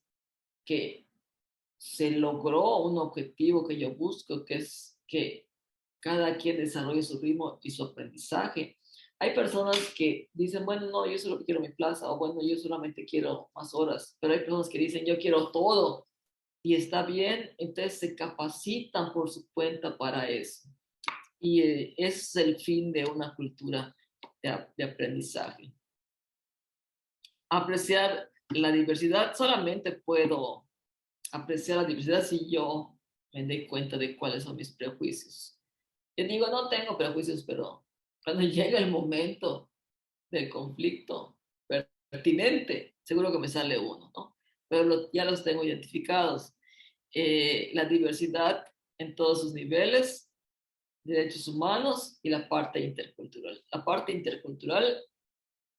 que se logró un objetivo que yo busco, que es que cada quien desarrolle su ritmo y su aprendizaje. Hay personas que dicen, bueno, no, yo solo quiero mi plaza, o bueno, yo solamente quiero más horas, pero hay personas que dicen, yo quiero todo, y está bien, entonces se capacitan por su cuenta para eso. Y es el fin de una cultura de aprendizaje. Apreciar la diversidad, solamente puedo apreciar la diversidad si yo me doy cuenta de cuáles son mis prejuicios. Yo digo, no tengo prejuicios, pero cuando llega el momento del conflicto pertinente, seguro que me sale uno, ¿no? Pero ya los tengo identificados. La diversidad en todos sus niveles, derechos humanos y la parte intercultural. La parte intercultural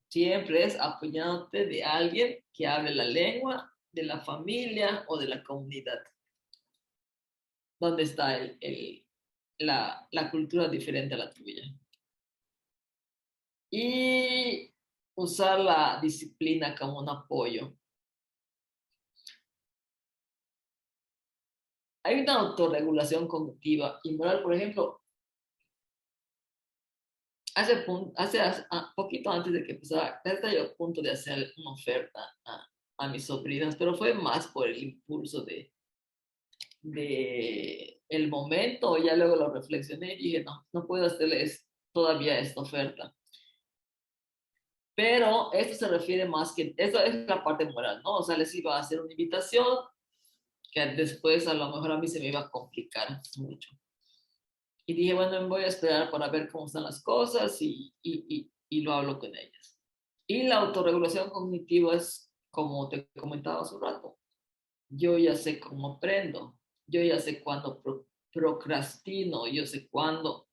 siempre es apoyándote de alguien que hable la lengua de la familia o de la comunidad, donde está la cultura diferente a la tuya. Y usar la disciplina como un apoyo. Hay una autorregulación cognitiva y moral, por ejemplo, hace poquito antes de que empezara, estaba yo a punto de hacer una oferta a mis sobrinas, pero fue más por el impulso de el momento, ya luego lo reflexioné y dije, no, no puedo hacerles todavía esta oferta. Pero esto se refiere más que, esto es la parte moral, ¿no? O sea, les iba a hacer una invitación que después a lo mejor a mí se me iba a complicar mucho. Y dije, bueno, me voy a esperar para ver cómo están las cosas y lo hablo con ellas. Y la autorregulación cognitiva es, como te comentaba hace un rato, yo ya sé cómo aprendo, yo ya sé cuándo procrastino, yo sé cuándo,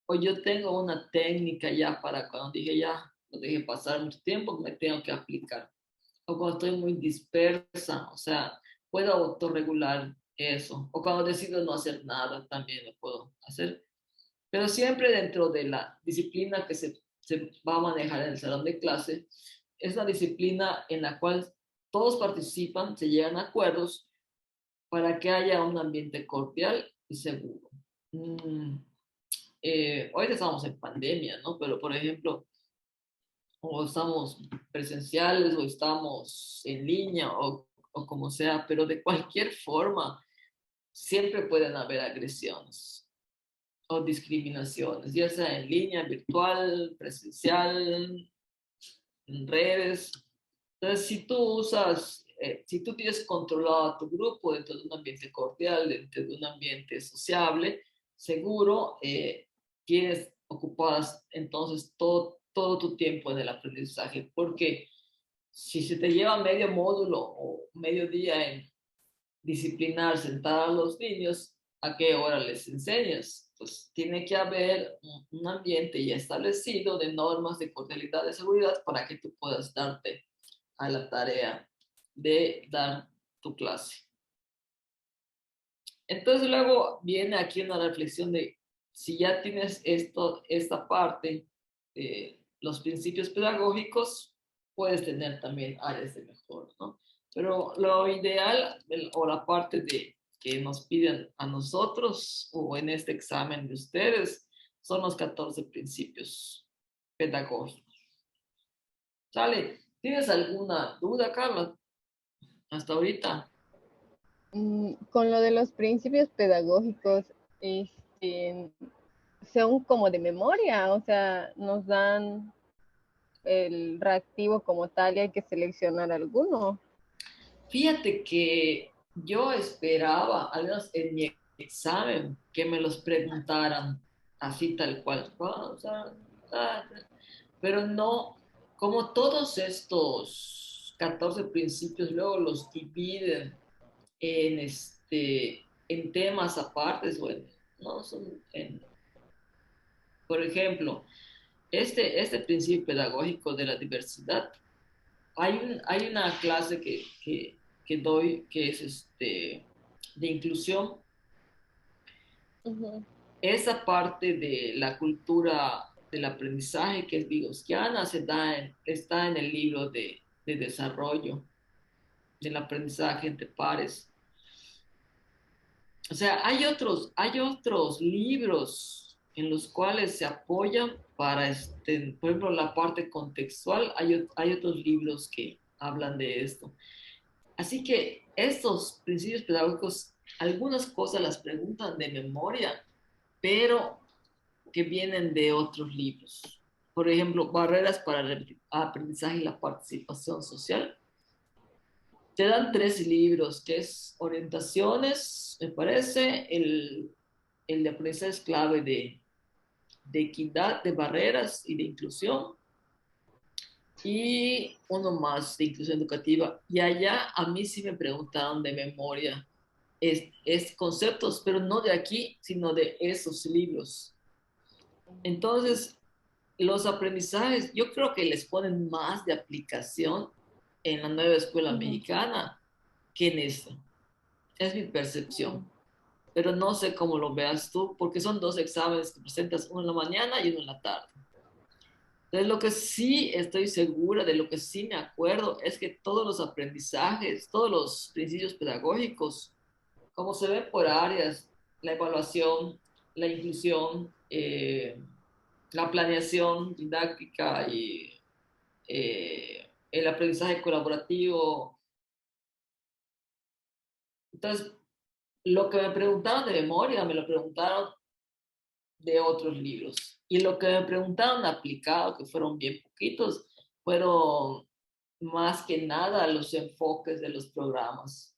o yo tengo una técnica ya para cuando dije ya, no dejé pasar mucho tiempo, me tengo que aplicar. O cuando estoy muy dispersa, o sea, puedo autorregular eso. O cuando decido no hacer nada, también lo puedo hacer. Pero siempre dentro de la disciplina que se va a manejar en el salón de clase, es una disciplina en la cual todos participan, se llegan a acuerdos para que haya un ambiente cordial y seguro. Hoy estamos en pandemia, ¿no? Pero, por ejemplo, o estamos presenciales o estamos en línea o como sea, pero de cualquier forma, siempre pueden haber agresiones o discriminaciones, ya sea en línea, virtual, presencial, en redes. Entonces, si tú usas, si tú tienes controlado a tu grupo dentro de un ambiente cordial, dentro de un ambiente sociable, seguro tienes ocupadas entonces todo tu tiempo en el aprendizaje, porque si se te lleva medio módulo o medio día en disciplinar, sentar a los niños, ¿a qué hora les enseñas? Pues tiene que haber un ambiente ya establecido de normas de cordialidad, de seguridad, para que tú puedas darte a la tarea de dar tu clase. Entonces luego viene aquí una reflexión de si ya tienes esta parte de los principios pedagógicos, puedes tener también áreas de mejora, ¿no? Pero lo ideal o la parte de que nos piden a nosotros o en este examen de ustedes son los 14 principios pedagógicos. ¿Sale? ¿Tienes alguna duda, Carla? Hasta ahorita. Con lo de los principios pedagógicos, son como de memoria, o sea, nos dan el reactivo como tal y hay que seleccionar alguno. Fíjate que yo esperaba, al menos en mi examen, que me los preguntaran así tal cual. O sea, ah, pero no, como todos estos 14 principios luego los dividen en temas apartes, bueno, ¿no? Por ejemplo, este principio pedagógico de la diversidad, hay una clase que doy que es de inclusión. Ujú, Esa parte de la cultura del aprendizaje que es vigosiana está en el libro de desarrollo del aprendizaje entre pares. O sea, hay otros libros en los cuales se apoyan para, por ejemplo, la parte contextual, hay otros libros que hablan de esto. Así que estos principios pedagógicos, algunas cosas las preguntan de memoria, pero que vienen de otros libros. Por ejemplo, Barreras para el aprendizaje y la participación social. Te dan ujú, 3 libros, que es Orientaciones, me parece, el de aprendizaje clave de equidad, de barreras y de inclusión, y uno más de inclusión educativa. Y allá a mí sí me preguntaron de memoria es conceptos, pero no de aquí, sino de esos libros. Entonces, los aprendizajes, yo creo que les ponen más de aplicación en la nueva escuela ujú, mexicana que en esta. Es mi percepción. Pero no sé cómo lo veas tú, porque son 2 exámenes que presentas, uno en la mañana y uno en la tarde. Entonces, lo que sí estoy segura, de lo que sí me acuerdo, es que todos los aprendizajes, todos los principios pedagógicos, como se ven por áreas, la evaluación, la inclusión, la planeación didáctica y el aprendizaje colaborativo. Entonces, lo que me preguntaron de memoria, me lo preguntaron de otros libros. Y lo que me preguntaron aplicado, que fueron bien poquitos, fueron más que nada los enfoques de los programas,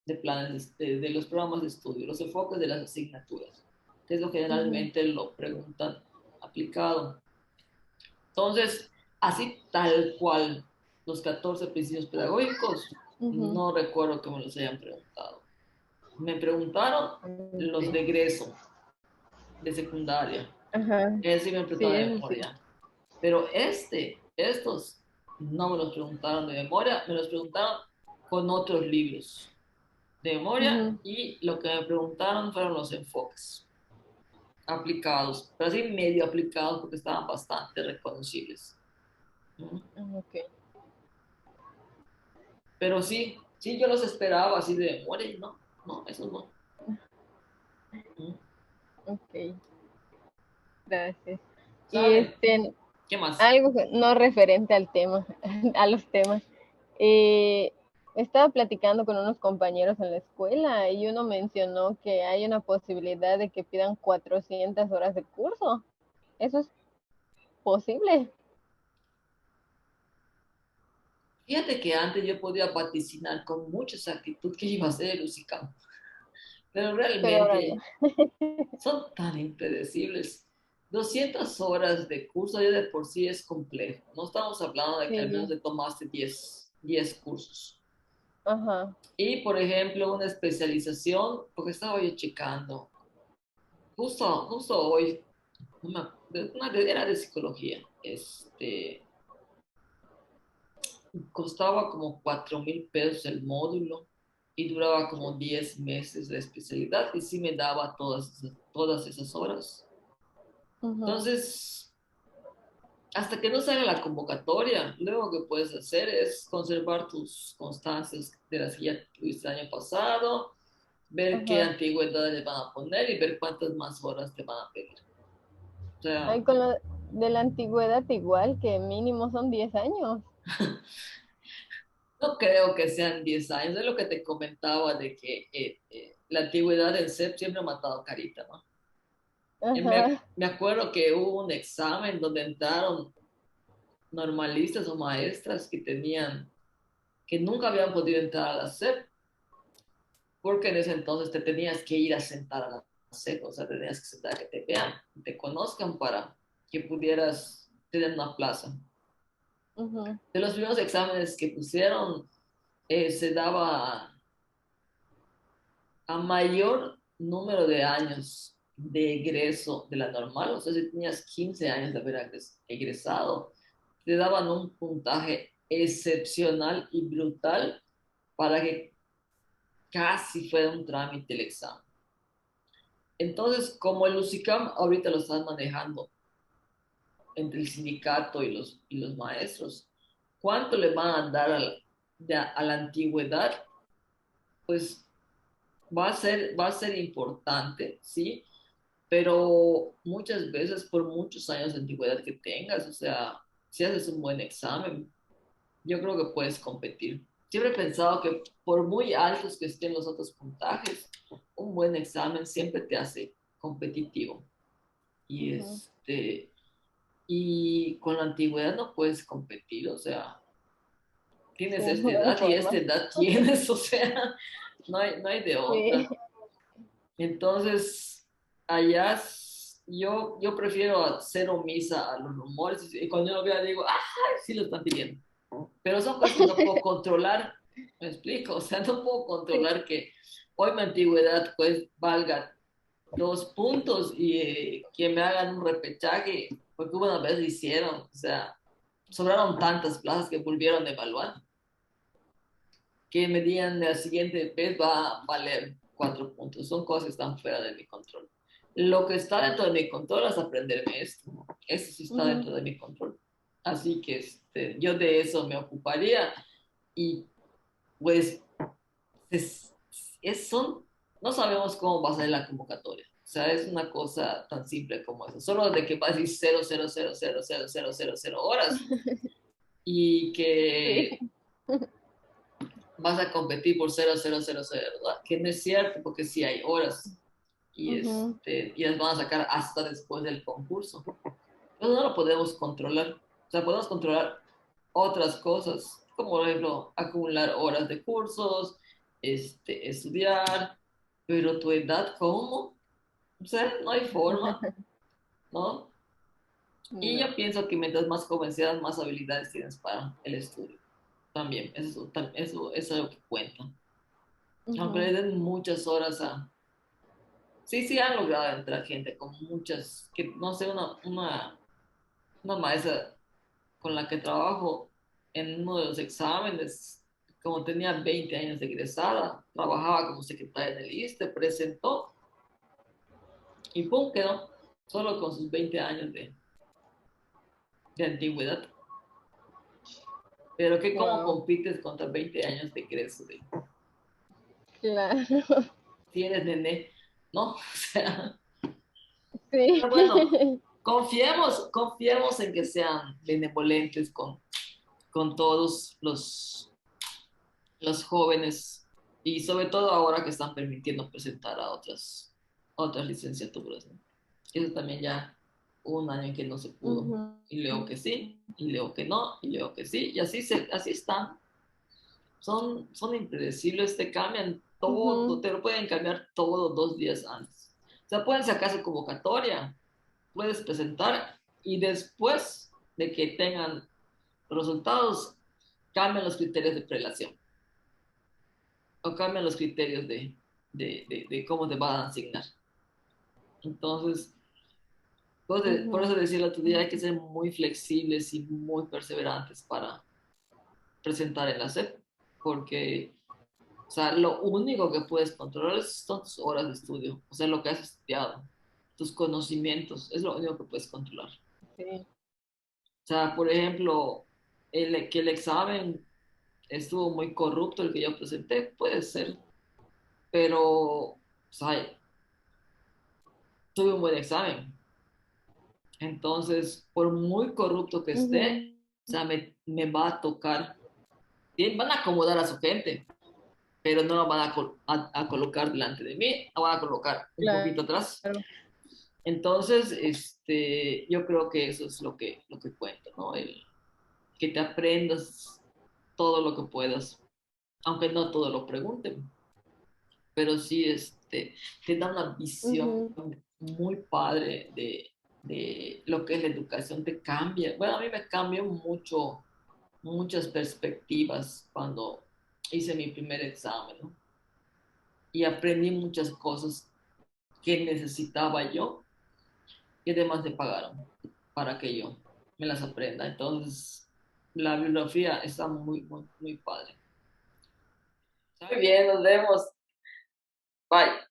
de planes, de los programas de estudio, los enfoques de las asignaturas, que es lo que ujú, generalmente lo preguntan aplicado. Entonces, así tal cual, los 14 principios pedagógicos, ujú. no recuerdo que me los hayan preguntado. Me preguntaron los de Ok. egreso, de secundaria. Ajá, Ese sí me sí, preguntaron de eso sí. memoria. Pero estos, no me los preguntaron de memoria, me los preguntaron con otros libros de memoria, Ujú, y lo que me preguntaron fueron los enfoques aplicados, pero así medio aplicados porque estaban bastante reconocibles. ¿No? ok, Pero sí, sí, yo los esperaba así de memoria y no, no, eso no. ¿No? ok, gracias. Y ¿Saben? ¿Qué más? algo no referente al tema, a los temas. Eh, Estaba platicando con unos compañeros en la escuela y uno mencionó que hay una posibilidad de que pidan 400 horas de curso. ¿Eso es posible? Fíjate que antes yo podía vaticinar con mucha exactitud que iba a ser el UCICAM, pero Pero ahora no. realmente son tan impredecibles. 200 horas de curso ya de por sí es complejo. No estamos hablando de que al menos Sí, te tomaste 10 cursos. ajá, Y, por ejemplo, una especialización, porque estaba yo checando, justo hoy, era de psicología, costaba como 4.000 pesos el módulo y duraba como 10 meses la especialidad y sí me daba todas esas horas. ujú, Entonces, hasta que no salga la convocatoria, luego que puedes hacer es conservar tus constancias de las que ya tuviste el año pasado, ver qué ajá. antigüedad le van a poner y ver cuántas más horas te van a pedir. O sea, Hay con lo de la antigüedad igual, que mínimo son 10 años. no creo que sean 10 años, es lo que te comentaba de que la antigüedad del CEP siempre ha matado carita, ¿no? Ajá, Me acuerdo que hubo un examen donde entraron normalistas o maestras que nunca habían podido entrar a la SEP porque en ese entonces te tenías que ir a sentar a la SEP, o sea, tenías que sentar a que te vean, te conozcan para que pudieras tener una plaza. Ujú. De los primeros exámenes que pusieron, se daba a mayor número de años de egreso de la normal, o sea, si tenías 15 años de haber egresado, te daban un puntaje excepcional y brutal para que casi fuera un trámite el examen. Entonces, como el UCICAM ahorita lo están manejando entre el sindicato y los maestros, ¿cuánto le van a dar a la antigüedad? Pues va a ser importante, ¿sí? Pero muchas veces por muchos años de antigüedad que tengas, o sea, si haces un buen examen, yo creo que puedes competir. Siempre he pensado que por muy altos que estén los otros puntajes, un buen examen siempre te hace competitivo. Y Ujú. y con la antigüedad no puedes competir, o sea, Sí, tienes esta no hay edad y esta forma. edad tienes, o sea, no hay de Sí. otra. Entonces, allá yo prefiero ser omisa a los rumores y cuando yo lo veo digo, ah, sí lo están pidiendo. Pero son cosas que no puedo controlar, me explico, o sea, no puedo Sí. controlar que hoy mi antigüedad pues valga 2 puntos y que me hagan un repechaje, porque una vez lo hicieron, o sea, sobraron tantas plazas que volvieron a evaluar, que me digan la siguiente vez va a valer 4 puntos. Son cosas que están fuera de mi control. Lo que está dentro de mi control es aprenderme esto. Eso sí está Ujú. dentro de mi control. Así que yo de eso me ocuparía y pues es, son, no sabemos cómo va a ser la convocatoria. O sea, es una cosa tan simple como eso. Solo de que va a decir 0,0000000 horas y que Sí. vas a competir por 0,000, ¿verdad? Que no es cierto, porque sí hay horas Ujú. y las van a sacar hasta después del concurso. Pero no lo podemos controlar. O sea, podemos controlar otras cosas, como por ejemplo acumular horas de cursos, estudiar, pero tu edad, ¿cómo? O sea, no hay forma, ¿no? Y No. yo pienso que mientras más joven seas, más habilidades tienes para el estudio. También, eso es algo que cuenta. Aunque Ujú. le den muchas horas a... Sí, sí han logrado entrar gente con muchas, que no sé, una maestra con la que trabajo en uno de los exámenes, como tenía 20 años de egresada, trabajaba como secretaria en el ISSSTE, presentó y pum, quedó, solo con sus 20 años de antigüedad. Pero que cómo Wow. compites contra 20 años de egreso, Claro. si eres nené, ¿no? O sea, Sí. pero bueno, confiemos en que sean benevolentes con todos los jóvenes y sobre todo ahora que están permitiendo presentar a otras licenciaturas, ¿no? Eso también ya hubo un año en que no se pudo Ujú. y luego que sí, y luego que no, y luego que sí, y así están. Son impredecibles, te cambian todo, Ujú. te lo pueden cambiar todo 2 días antes. O sea, pueden sacar su convocatoria, puedes presentar y después de que tengan los resultados, cambian los criterios de prelación o cambian los criterios de cómo te van a asignar. Entonces, por eso Ujú. decía el otro día, hay que ser muy flexibles y muy perseverantes para presentar en la SEP, porque, o sea, lo único que puedes controlar son tus horas de estudio, o sea, lo que has estudiado, tus conocimientos, es lo único que puedes controlar. Sí. O sea, por ejemplo, que el examen estuvo muy corrupto, el que yo presenté, puede ser, pero, o sea, tuve un buen examen. Entonces, por muy corrupto que esté, Ujú. o sea, me va a tocar. Bien, van a acomodar a su gente, pero no lo van a colocar delante de mí, lo van a colocar un poquito atrás. Claro. Entonces, yo creo que eso es lo que cuenta, ¿no? Que te aprendas todo lo que puedas, aunque no todo lo pregunten. pero sí te da una visión Ujú. muy padre de lo que es la educación, te cambia. Bueno, a mí me cambió mucho, muchas perspectivas cuando hice mi primer examen, ¿no? Y aprendí muchas cosas que necesitaba yo y además me pagaron para que yo me las aprenda. Entonces, la bibliografía está muy, muy, muy padre. Muy bien, nos vemos. Bye.